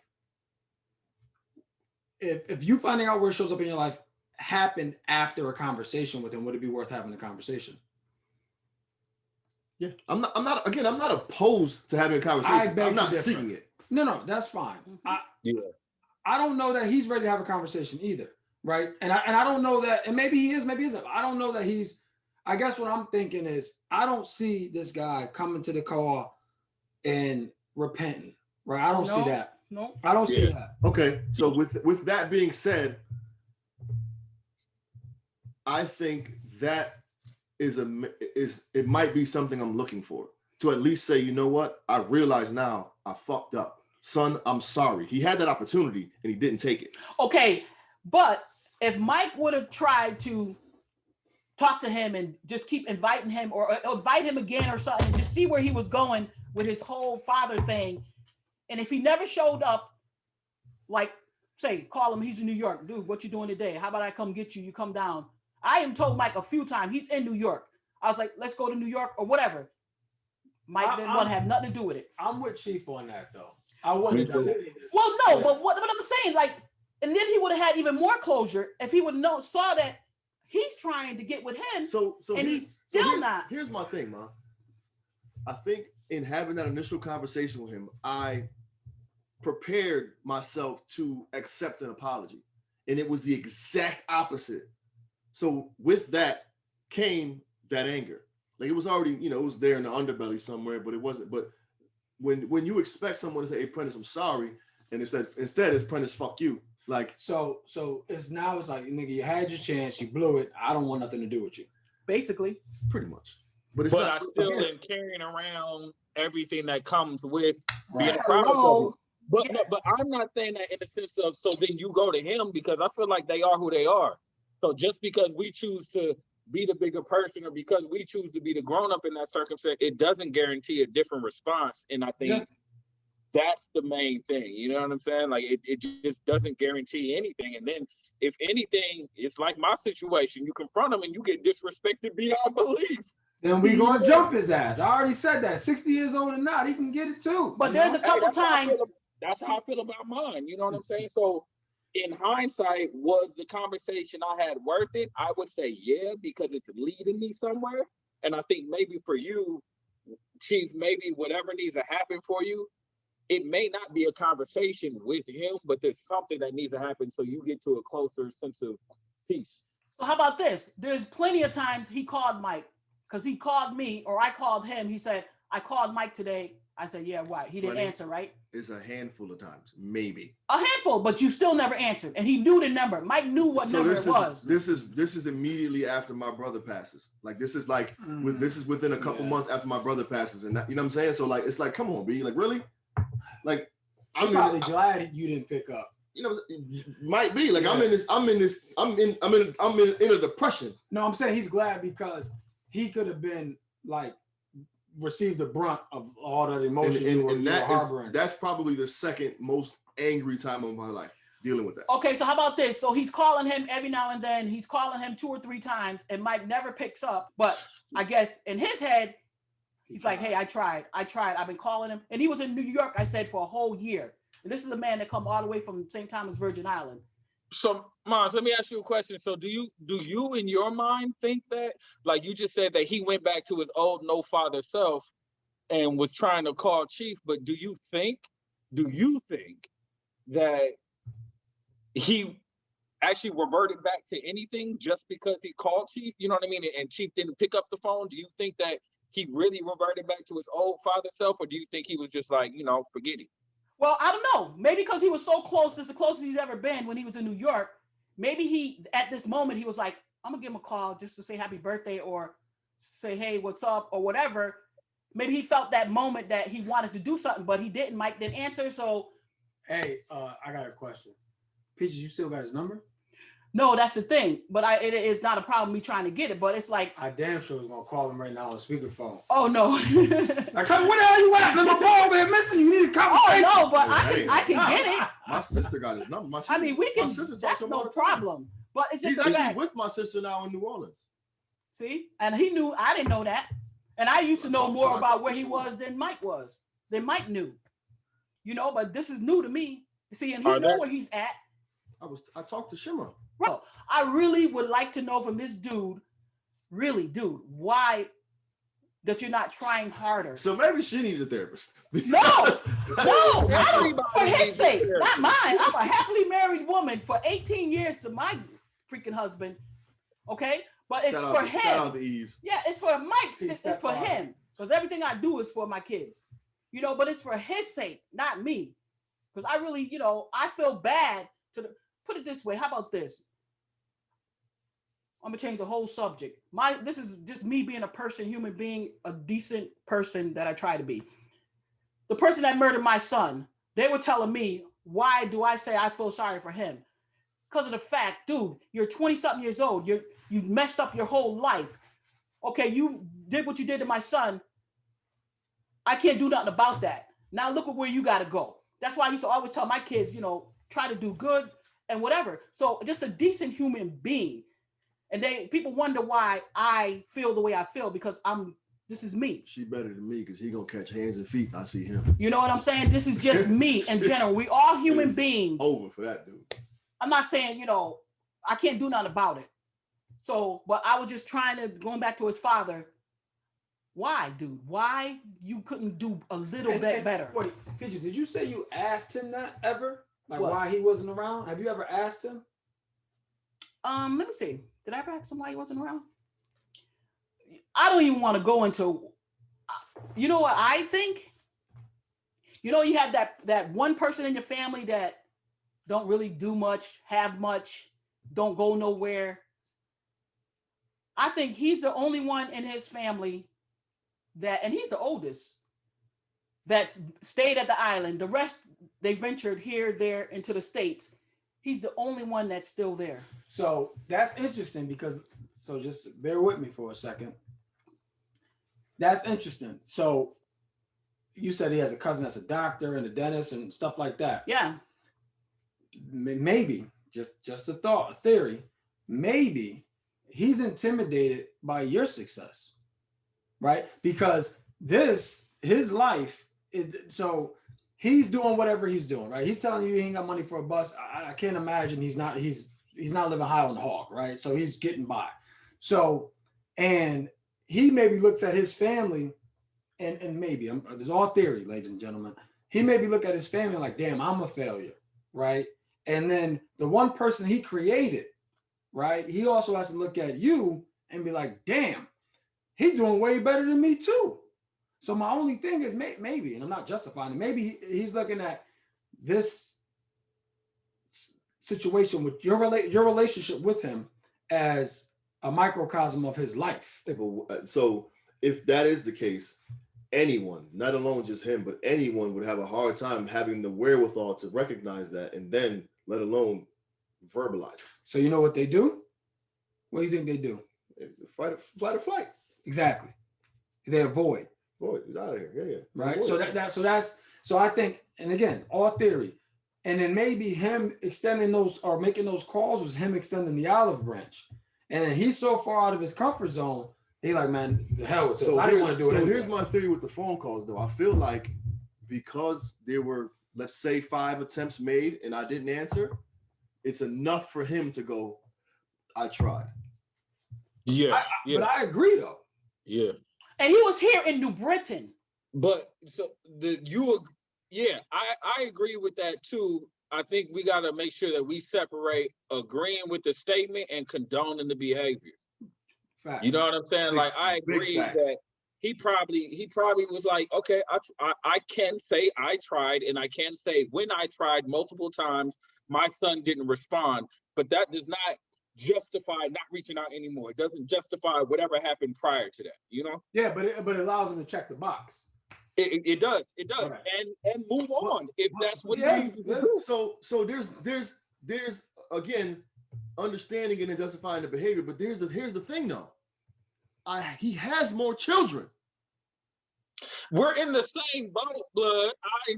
if you finding out where it shows up in your life happened after a conversation with him, would it be worth having a conversation? Yeah, I'm not opposed to having a conversation. I'm not seeking it. No, that's fine. I don't know that he's ready to have a conversation either, right? And I don't know that, and maybe he is, maybe he isn't. I don't know that he's. I guess what I'm thinking is I don't see this guy coming to the call and repenting, right? I don't see that. No, I don't see that. Okay, so with that being said, I think that it might be something I'm looking for, to at least say, you know what, I realize now I fucked up. Son, I'm sorry. He had that opportunity and he didn't take it. Okay, but if Mike would have tried to talk to him and just keep inviting him or invite him again or something, and just see where he was going with his whole father thing, and if he never showed up, like, say, call him, he's in New York. Dude, what you doing today? How about I come get you? You come down. I am told Mike a few times he's in New York. I was like, let's go to New York or whatever. Mike didn't want to have nothing to do with it. I'm with Chief on that, though. I wouldn't have done it. Well, no, but what I'm saying, like, And then he would have had even more closure if he would have saw that he's trying to get with him, and he's still not. Here's my thing, man. I think in having that initial conversation with him, I prepared myself to accept an apology, and it was the exact opposite. So with that came that anger. Like it was already, it was there in the underbelly somewhere, but it wasn't. But when you expect someone to say, "Hey, Prentice, I'm sorry," and instead it's Prentice, fuck you. Like so it's like, nigga, you had your chance, you blew it. I don't want nothing to do with you. Basically, pretty much. But I still am carrying around everything that comes with being a product of it. But I'm not saying that in the sense of so then you go to him, because I feel like they are who they are. So just because we choose to be the bigger person or because we choose to be the grown up in that circumstance, it doesn't guarantee a different response. And I think that's the main thing. You know what I'm saying? Like it just doesn't guarantee anything. And then if anything, it's like my situation. You confront him and you get disrespected beyond belief. Then we gonna jump his ass. I already said that. 60 years old or not, he can get it too. But there's a couple times. That's how I feel about mine. You know what I'm saying? So in hindsight, was the conversation I had worth it? I would say yeah, because it's leading me somewhere. And I think maybe for you, Chief, maybe whatever needs to happen for you, it may not be a conversation with him, but there's something that needs to happen so you get to a closer sense of peace. So how about this? There's plenty of times he called Mike. Because he called me or I called him. He said, I called Mike today. I said, yeah, right. He didn't answer, right? It's a handful of times, maybe. A handful, but you still never answered. And he knew the number. Mike knew what number it was. This is immediately after my brother passes. Like this is like this is within a couple months after my brother passes. And that, you know what I'm saying? So like it's like, come on, B. Like really? Like I'm probably glad you didn't pick up. You know, might be like I'm in a depression. No, I'm saying he's glad because he could have been like received the brunt of all that emotion you were harboring. That's probably the second most angry time of my life dealing with that. Okay, so how about this? So he's calling him every now and then. He's calling him 2 or 3 times, and Mike never picks up. But I guess in his head, he's like, "Hey, I tried. I've been calling him." And he was in New York, I said, for a whole year. And this is a man that come all the way from St. Thomas, Virgin Island. So, Mons, let me ask you a question. So do you in your mind think that, like you just said, that he went back to his old no father self and was trying to call Chief, but do you think that he actually reverted back to anything just because he called Chief? You know what I mean? And Chief didn't pick up the phone. Do you think that he really reverted back to his old father self, or do you think he was just like, forget it? Well, I don't know. Maybe because he was so close, it's the closest he's ever been when he was in New York. Maybe he, at this moment, he was like, I'm going to give him a call just to say happy birthday or say, hey, what's up or whatever. Maybe he felt that moment that he wanted to do something, but he didn't. Mike didn't answer, so. Hey, I got a question. Peaches, you still got his number? No, that's the thing. But it is not a problem me trying to get it. But it's like I damn sure was gonna call him right now on speakerphone. Oh no! Like, come, where the hell you at? There's a ball man missing. You need to come. Oh no! But I can get it. My sister got his number. We can. That's no problem. But it's just he's actually with my sister now in New Orleans. See, and he knew. I didn't know that, and I used to know more about where he was than Mike was. Than Mike knew. But this is new to me. See, and he know where he's at. I talked to Shimmer. Bro, I really would like to know from this dude, why that you're not trying harder. So maybe she needs a therapist. No, for his sake, not mine. I'm a happily married woman for 18 years to my freaking husband. Okay, but it's for him. Shout out to Eve. Yeah, it's for Mike. It's for him because everything I do is for my kids. But it's for his sake, not me. Because I really, I feel bad put it this way. How about this? I'm gonna change the whole subject. This is just me being a person, human being, a decent person that I try to be. The person that murdered my son, they were telling me, why do I say I feel sorry for him? Because of the fact, dude, you're 20-something years old. You messed up your whole life. Okay, you did what you did to my son. I can't do nothing about that. Now look at where you gotta go. That's why I used to always tell my kids, try to do good and whatever. So just a decent human being. And people wonder why I feel the way I feel because this is me. She better than me because he gonna catch hands and feet. I see him. You know what I'm saying? This is just me in general. We all human beings. Over for that dude. I'm not saying, I can't do nothing about it. So, but I was just trying to, going back to his father, why, dude? Why you couldn't do a little bit better? Wait, Prentice, did you say you asked him that ever? Like What? why he wasn't around? Have you ever asked him? Let me see. Did I ever ask him why he wasn't around? I don't even want to go into, you know what I think? You have that one person in your family that don't really do much, have much, don't go nowhere. I think he's the only one in his family that, and he's the oldest, that stayed at the island. The rest, they ventured here, there, into the States. He's the only one that's still there. So that's interesting because, so just bear with me for a second. That's interesting. So you said he has a cousin that's a doctor and a dentist and stuff like that. Yeah. Maybe, just a thought, a theory, maybe he's intimidated by your success, right? Because his life is, so he's doing whatever he's doing, right? He's telling you he ain't got money for a bus. I can't imagine he's not living high on the hog, right? So he's getting by. So, and he maybe looks at his family and maybe, there's all theory, ladies and gentlemen. He maybe look at his family like, damn, I'm a failure, right? And then the one person he created, right? He also has to look at you and be like, damn, he's doing way better than me too. So my only thing is maybe, and I'm not justifying it, maybe he's looking at this situation with your relationship with him as a microcosm of his life. So if that is the case, anyone, not alone just him, but anyone would have a hard time having the wherewithal to recognize that and then let alone verbalize. So you know what they do? What do you think they do? Flight or flight. Exactly. They avoid. Boy, he's out of here. Yeah. Right. Avoid. So I think, and again, all theory. And then maybe him extending those or making those calls was him extending the olive branch. And then he's so far out of his comfort zone, he like, man, the hell with this. I didn't want to do it. So anyway. Here's my theory with the phone calls, though. I feel like because there were, let's say, 5 attempts made and I didn't answer, it's enough for him to go, I tried. Yeah. But I agree, though. Yeah. And he was here in New Britain. But so I agree with that too. I think we got to make sure that we separate agreeing with the statement and condoning the behavior. Facts. You know what I'm saying? Like I agree that he probably was like, okay, I can say I tried, and I can say when I tried multiple times, my son didn't respond, but that does not justify not reaching out anymore. It doesn't justify whatever happened prior to that, you know? Yeah, but it allows him to check the box. It does, right. and move on if that's what he needs to do. So there's again understanding and justifying the behavior, but here's the thing though. He has more children. We're in the same boat, blood. I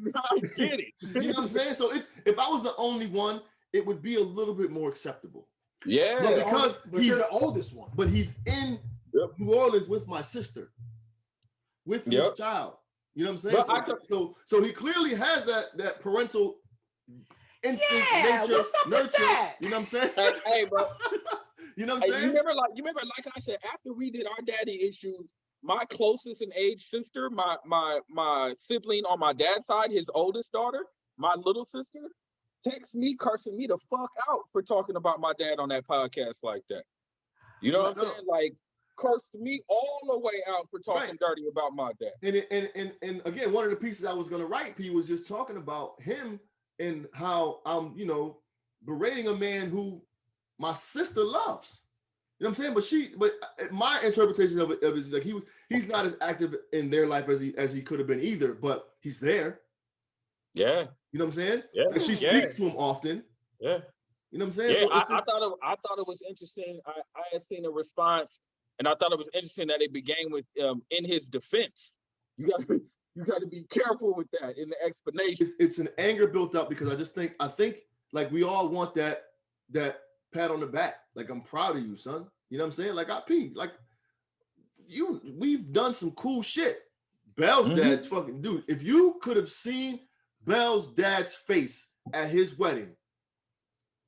get it. You know what I'm saying? So if I was the only one, it would be a little bit more acceptable. Yeah, but he's the oldest one. But he's in New Orleans with my sister, with his child. You know what I'm saying? So he clearly has that parental instinct, nature, what's up nurture. with that? You know what I'm saying? Hey, bro. You know what I'm saying? You remember, like I said, after we did our daddy issues, my closest in age sister, my sibling on my dad's side, his oldest daughter, my little sister, text me, cursing me the fuck out for talking about my dad on that podcast like that. You know what I'm saying? Like, cursed me all the way out for talking dirty about my dad. And again, one of the pieces I was going to write, P, was just talking about him and how I'm, berating a man who my sister loves. You know what I'm saying? But my interpretation of it is like he's not as active in their life as he could have been either, but he's there. Yeah. You know what I'm saying? Yeah. Like she speaks to him often. Yeah. You know what I'm saying? Yeah, so I thought it was interesting. I had seen a response, and I thought it was interesting that it began with in his defense. You got to be careful with that in the explanation. It's an anger built up because I think like we all want that pat on the back. Like, I'm proud of you, son. You know what I'm saying? Like, we've done some cool shit. Bell's dad, fucking dude. If you could have seen Bell's dad's face at his wedding,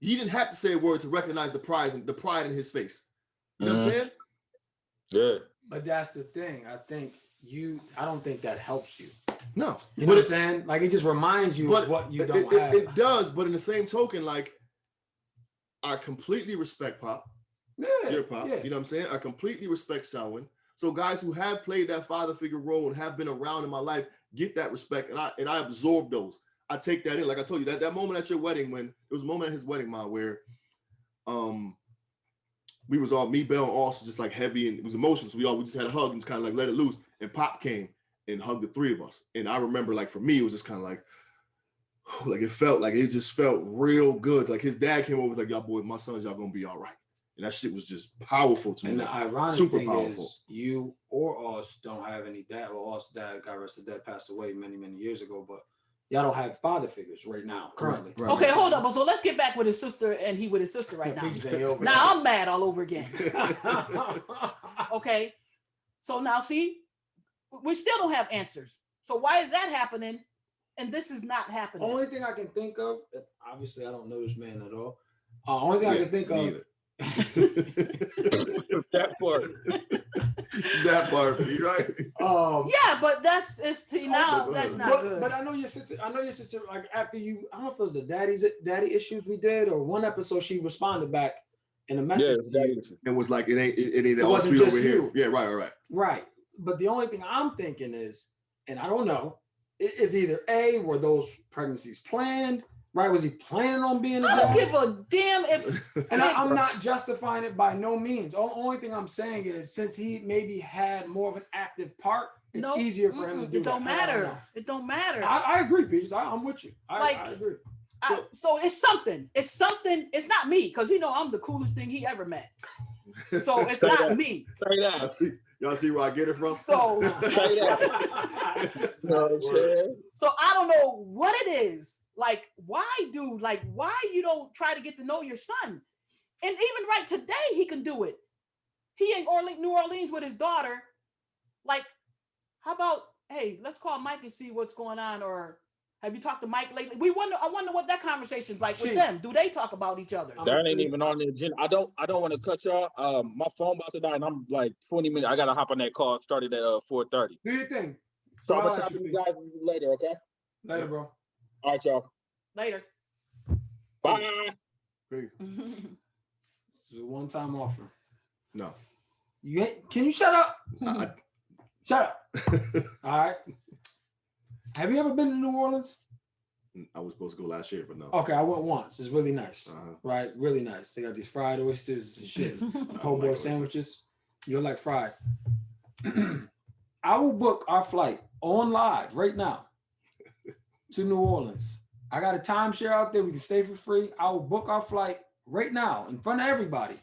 he didn't have to say a word to recognize the pride in his face. You know what I'm saying? Yeah. But that's the thing. I don't think that helps you. No. You know what I'm saying? Like, it just reminds you of what you don't have. It does, but in the same token, like, I completely respect Pop. Your Pop. Yeah. You know what I'm saying? I completely respect Selwyn. So guys who have played that father figure role and have been around in my life get that respect, and I absorb those. I take that in. Like I told you, that moment at your wedding, when it was a moment at his wedding, Ma, where we was all, me, Bell, and also just like heavy, and it was emotional. So we just had a hug and just kind of like let it loose. And Pop came and hugged the three of us. And I remember, like, for me, it was just kind of like it just felt real good. Like his dad came over, like, y'all boys, my sons, y'all gonna be all right. And that shit was just powerful to me. And the ironic super thing powerful. is, you or us don't have any dad. Well, us dad, God rest his dad, passed away many, many years ago, but y'all don't have father figures right now, currently. Right. Okay, hold up. So let's get back with his sister, and he with his sister right now. Now I'm mad all over again. Okay, so now see, we still don't have answers. So why is that happening, and this is not happening? Only thing I can think of, obviously I don't know this man at all. Only thing I can think of. That part, you right? Yeah, but that's not good. But I know your sister. Like, after you, I don't know if it was the daddy issues we did, or one episode she responded back in a message to you. It was like it wasn't just you. Here. Yeah, right. But the only thing I'm thinking is, and I don't know, is either A, were those pregnancies planned? Right? Was he planning on being a dad? I don't give a damn if. And I'm not justifying it by no means. The only thing I'm saying is, since he maybe had more of an active part, it's easier for him to do it. Don't matter. It don't matter. I agree, Peach. I'm with you. I agree. So it's something. It's something. It's not me, because I'm the coolest thing he ever met. So it's not me. Say that. Y'all see where I get it from? So say that. So I don't know what it is. Like, why you don't try to get to know your son? And even right today, he can do it. He in New Orleans with his daughter. Like, how about, hey, let's call Mike and see what's going on, or have you talked to Mike lately? I wonder what that conversation's like with them. Do they talk about each other? That ain't even on the agenda. I don't want to cut y'all. My phone about to die, and I'm like 20 minutes. I gotta hop on that call. Started at 4:30. Do your thing. So I'm gonna talk to you guys later, okay? Later, bro. All right, y'all. Later. Bye. This is a one-time offer. No. Can you shut up? Shut up. All right. Have you ever been to New Orleans? I was supposed to go last year, but no. Okay, I went once. It's really nice. Right? Really nice. They got these fried oysters and shit. Po' boy sandwiches. You'll like fried. I will book our flight on live right now to New Orleans. I got a timeshare out there. We can stay for free. I will book our flight right now in front of everybody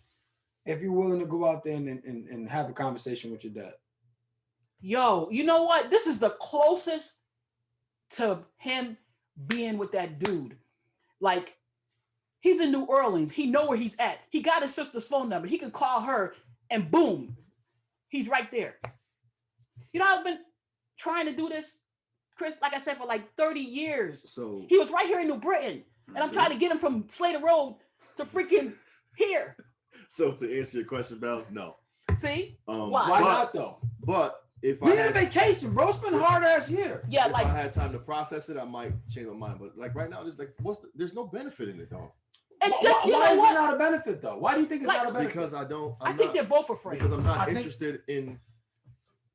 if you're willing to go out there and have a conversation with your dad. Yo, you know what? This is the closest to him being with that dude. Like, he's in New Orleans. He know where he's at. He got his sister's phone number. He can call her and boom, he's right there. I've been trying to do this, Chris, like I said, for like 30 years. So he was right here in New Britain, and I'm trying to get him from Slater Road to freaking here. So to answer your question, Bell, no. See? Why not though? But if we had a vacation, bro, it's been a hard ass year. Yeah, if I had time to process it, I might change my mind. But like right now, there's no benefit in it, dog. It's just why is it not a benefit though? Why do you think it's not a benefit? Because I think they're both afraid. Because I'm not interested in.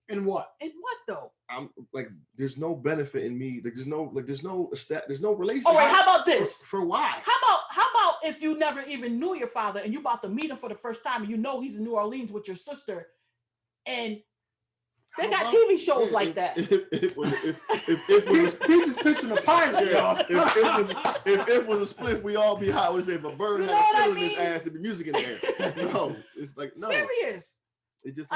In what? In what though? I'm like, there's no benefit in me. Like, there's no relationship. All right, how about this? For why? How about if you never even knew your father and you about to meet him for the first time, and he's in New Orleans with your sister, and they got TV shows like that. He's just pitching a pilot, y'all. If was a split, we all be hot. What say if a bird had a fiddle in his ass, there'd be music in the air. No, it's like no. Serious. It just.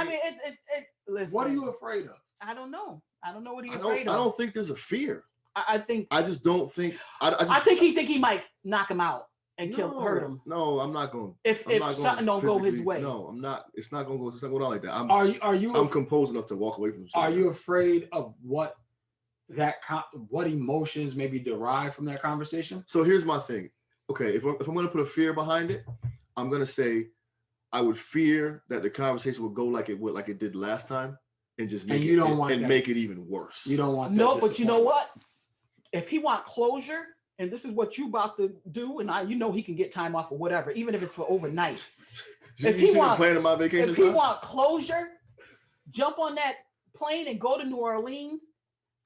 Listen. What are you afraid of? I don't know. I don't know what he's afraid of. I don't think there's a fear. I just don't think. I think he might knock him out and hurt him. No, I'm not going. If something don't go his way. No, I'm not. It's not going to go. It's not going on like that. I'm composed enough to walk away from. Are you afraid of what emotions maybe derive from that conversation? So here's my thing. okay, if I'm going to put a fear behind it, I'm going to say I would fear that the conversation would go like it did last time, and just make make it even worse. You don't want that. No, but you know what? If he want closure, and this is what you about to do, and he can get time off or whatever, even if it's for overnight. If he want closure, jump on that plane and go to New Orleans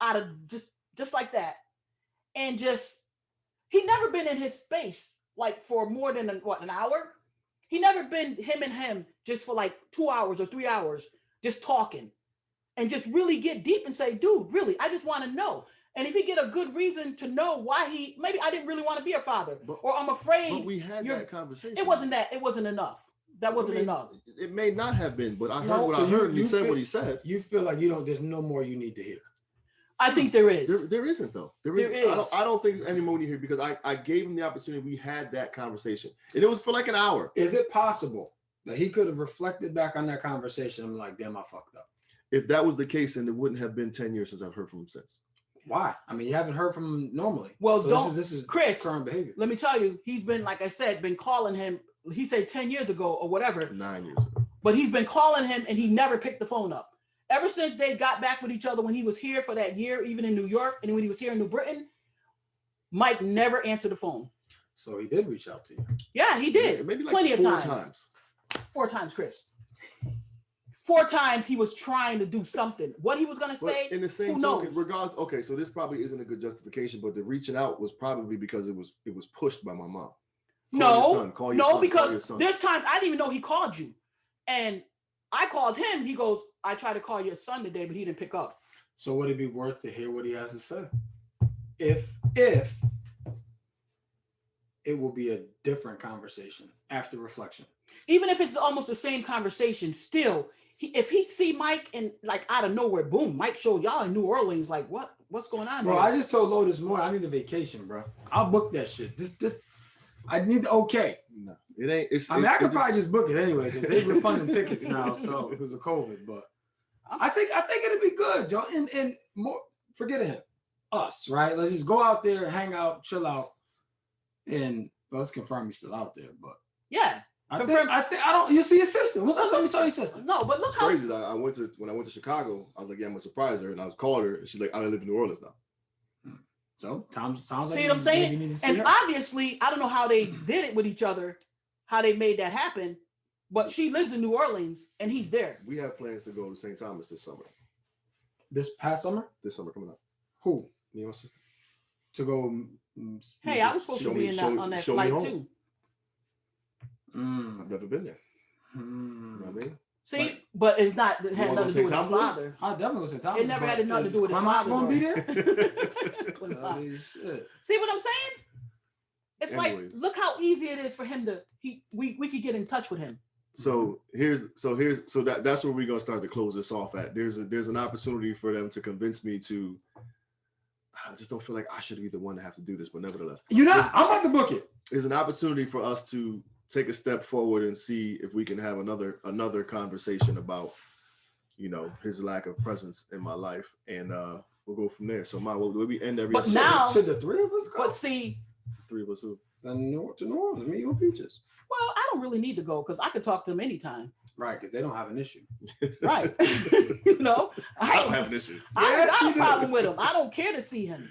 out of just like that, and he never been in his space like for more than an hour. He never been him just for like 2 hours or 3 hours just talking, and just really get deep and say, dude, really, I just want to know. And if he get a good reason to know why maybe I didn't really want to be a father, or I'm afraid. But we had that conversation. It wasn't enough. That wasn't enough. It may not have been, but I heard what I heard, and you said what he said. You feel like there's no more you need to hear. I think there is. There isn't though. There is. I don't think any more here, because I gave him the opportunity. We had that conversation, and it was for like an hour. Is it possible that he could have reflected back on that conversation? I'm like, damn, I fucked up. If that was the case, then it wouldn't have been 10 years since I've heard from him since. Why? I mean, you haven't heard from him normally. Well, so this is Chris, current behavior. Let me tell you, he's been, like I said, been calling him. He said 10 years ago or whatever. 9 years ago. But he's been calling him, and he never picked the phone up. Ever since they got back with each other when he was here for that year, even in New York, and when he was here in New Britain, Mike never answered the phone. So he did reach out to you. Yeah, he did. Yeah, maybe like plenty of times. 4 times, Chris. 4 times he was trying to do something. What he was going to say, in the same who token, knows? regardless, okay, so this probably isn't a good justification, but the reaching out was probably because it was pushed by my mom. Because there's times I didn't even know he called you. And I called him. He goes, I tried to call your son today, but he didn't pick up. So would it be worth to hear what he has to say? If it will be a different conversation after reflection. Even if it's almost the same conversation, still, if he see Mike and like out of nowhere, boom, Mike showed y'all in New Orleans, like what's going on? Bro, I just told Lo this morning, I need a vacation, bro. I'll book that shit. Just I need the okay. No, it ain't. I could probably just book it anyway because they're refunding tickets now, so because of COVID. But I think it'd be good, Joe. And more, forget him, us, right? Let's just go out there, hang out, chill out, and let's confirm he's still out there. But yeah, I don't. You see his sister? What's up? You saw your sister? No, but look how crazy. When I went to Chicago, I was like, yeah, I'm gonna surprise her, and I was calling her, and she's like, I live in New Orleans now. So Tom sounds like. See what I'm saying? And obviously, I don't know how they did it with each other, how they made that happen, but she lives in New Orleans and he's there. We have plans to go to St. Thomas this summer. This past summer? This summer coming up. Who? Me and my sister. To go. Hey, I was supposed to be on that flight too. I've never been there. You know what I mean? See, but it had nothing to do with his father. I definitely was St. Thomas. It never had nothing to do with his father. Gonna be there? See what I'm saying? It's anyways, like, look how easy it is for him we could get in touch with him. So that's where we're gonna start to close this off at. There's an opportunity for them to convince me to. I just don't feel like I should be the one to have to do this, but nevertheless, I'm about to book it. There's an opportunity for us to take a step forward and see if we can have another conversation about, his lack of presence in my life, and we'll go from there. So, we end every. But now, should the 3 of us go? But see, 3 of us who? To New Orleans, me, you and Peaches. Well, I don't really need to go because I could talk to them anytime. Right, because they don't have an issue. Right. I don't have an issue. I don't have a problem with him. I don't care to see him.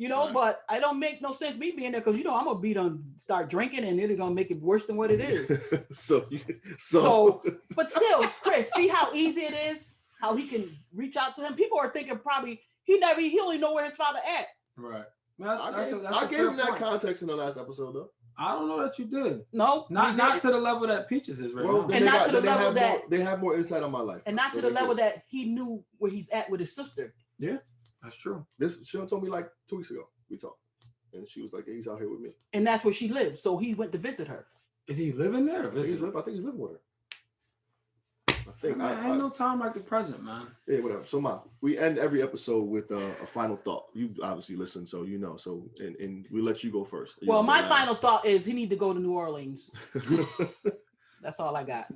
Right. But I don't make no sense me being there because I'm gonna be done start drinking and it's gonna make it worse than what it is. so but still, Chris, see how easy it is, how he can reach out to him. People are thinking probably he only know where his father at. Right. I gave him that context in the last episode though. I don't know that you did. No, not to the level that Peaches is right now. And not to the level that they have more insight on my life. And not to the level that he knew where he's at with his sister. Yeah. That's true. She told me like 2 weeks ago. We talked, and she was like, "He's out here with me." And that's where she lives. So he went to visit her. Is he living there? I think he's living with her. I think. Ain't no time like the present, man. Yeah, whatever. So, we end every episode with a final thought. You obviously listen, so you know. So, and we let you go first. Well, my final thought is he need to go to New Orleans. That's all I got.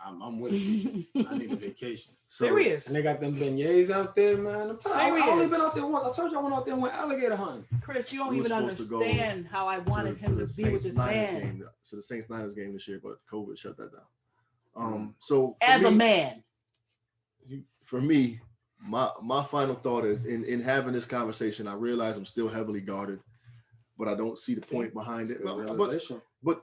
I'm with it. I need a vacation. Serious. And they got them beignets out there, man. I only Serious. been out there once. I told you I went out there and went alligator hunting. Chris, you don't We were even supposed to go understand how I wanted him to be with this man. Game, so the Saints-Niners game this year, but COVID shut that down. So As a man. For me, my final thought is in having this conversation, I realize I'm still heavily guarded, but I don't see the point behind it. But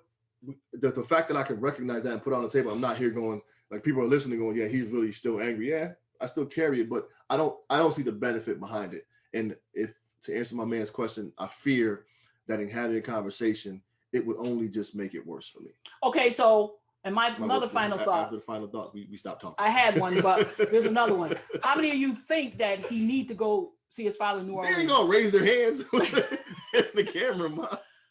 the fact that I can recognize that and put it on the table, I'm not here going like people are listening going, yeah, he's really still angry. Yeah, I still carry it, but I don't see the benefit behind it. And if to answer my man's question, I fear that in having a conversation, it would only just make it worse for me. Okay, so and another final thought. After the final thought, we stopped talking. I had one, but there's another one. How many of you think that he need to go see his father in New Orleans? They ain't gonna raise their hands in the camera, man.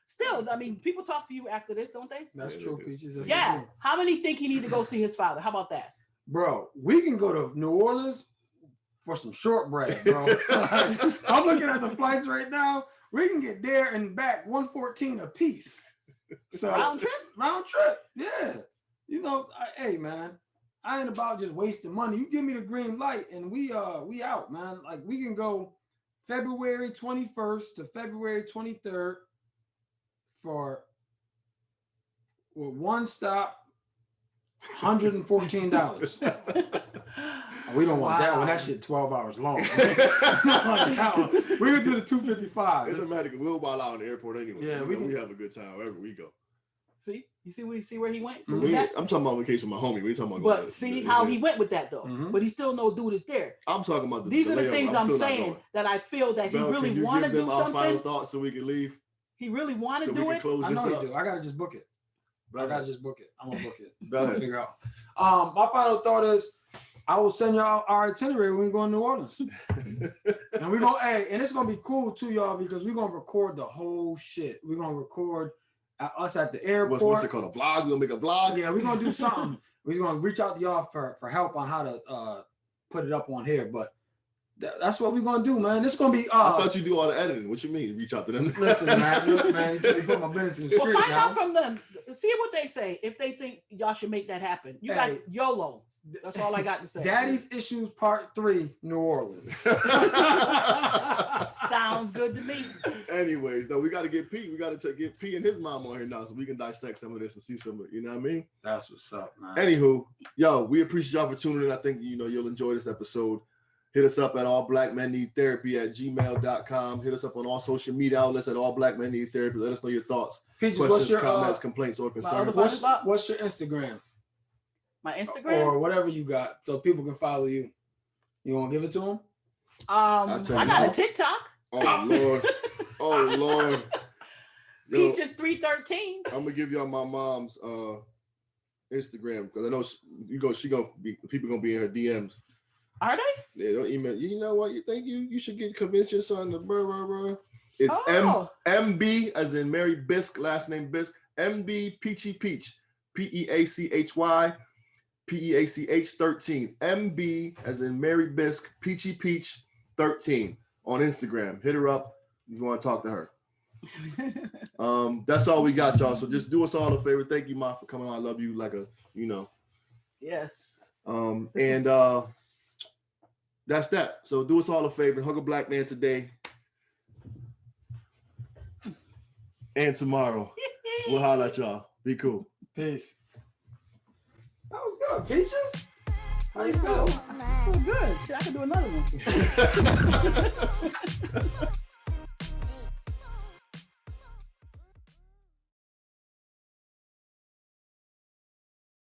Still, I mean, people talk to you after this, don't they? That's true, Peaches. Yeah. How many think he need to go see his father? How about that? Bro, we can go to New Orleans for some shortbread, bro. I'm looking at the flights right now. We can get there and back $114 a piece. So Round trip, yeah. You know, hey man, I ain't about just wasting money. You give me the green light and we out, man. Like we can go February 21st to February 23rd for one stop, $114. We don't want that one. That shit 12 hours long. We would do the 255. It doesn't matter. We'll wild out in the airport anyway. Yeah, we have a good time wherever we go. See, you see where he went? I'm talking about vacation with my homie. We talking about. But see how he went with that though. Mm-hmm. But he still no dude is there. I'm talking about. These are the things I'm saying that I feel that he really want to do something. Final thoughts so we can leave. He really want to do it. I know you do. I gotta just book it. I'm gonna book it. Go ahead. Figure out. My final thought is, I will send y'all our itinerary when we go to New Orleans, and we're gonna and it's gonna be cool too, y'all, because we're gonna record the whole shit. We're gonna record us at the airport. What's it called? A vlog? We're gonna make a vlog. Yeah, we're gonna do something. We're gonna reach out to y'all for help on how to put it up on here, but. That's what we're gonna do, man. This is gonna be. I thought you do all the editing. What you mean? Reach out to them. Listen, man. Look, man. You put my business in the street. Well, find now. out from them. See what they say. If they think y'all should make that happen, you got YOLO. That's all I got to say. Daddy's Issues Part 3, New Orleans. Sounds good to me. Anyways, though, we got to get P. We got to get P and his mom on here now, so we can dissect some of this and see some of it. You know what I mean? That's what's up, man. Anywho, yo, we appreciate y'all for tuning in. I think you'll enjoy this episode. Hit us up at allblackmenneedtherapy@gmail.com. Hit us up on all social media outlets at allblackmenneedtherapy. Let us know your thoughts, Peaches, questions, comments, complaints, or concerns. What's your Instagram? My Instagram? Or whatever you got, so people can follow you. You want to give it to them? I got a TikTok. Oh, Lord. Oh, Lord. Peaches 313. I'm going to give y'all my mom's Instagram because I know people going to be in her DMs. Are they? Yeah, don't email. You know what? You think you should convince your son to blah. It's MB as in Mary Bisk, last name Bisk. MB Peachy Peach, PEACHY, PEACH 13. MB as in Mary Bisk, Peachy Peach 13 on Instagram. Hit her up if you want to talk to her. That's all we got, y'all. So just do us all a favor. Thank you, Ma, for coming on. I love you Yes. That's that. So do us all a favor. Hug a black man today and tomorrow. We'll holler at y'all. Be cool. Peace. That was good. Peaches? How you feel? I feel good. Shit, I can do another one.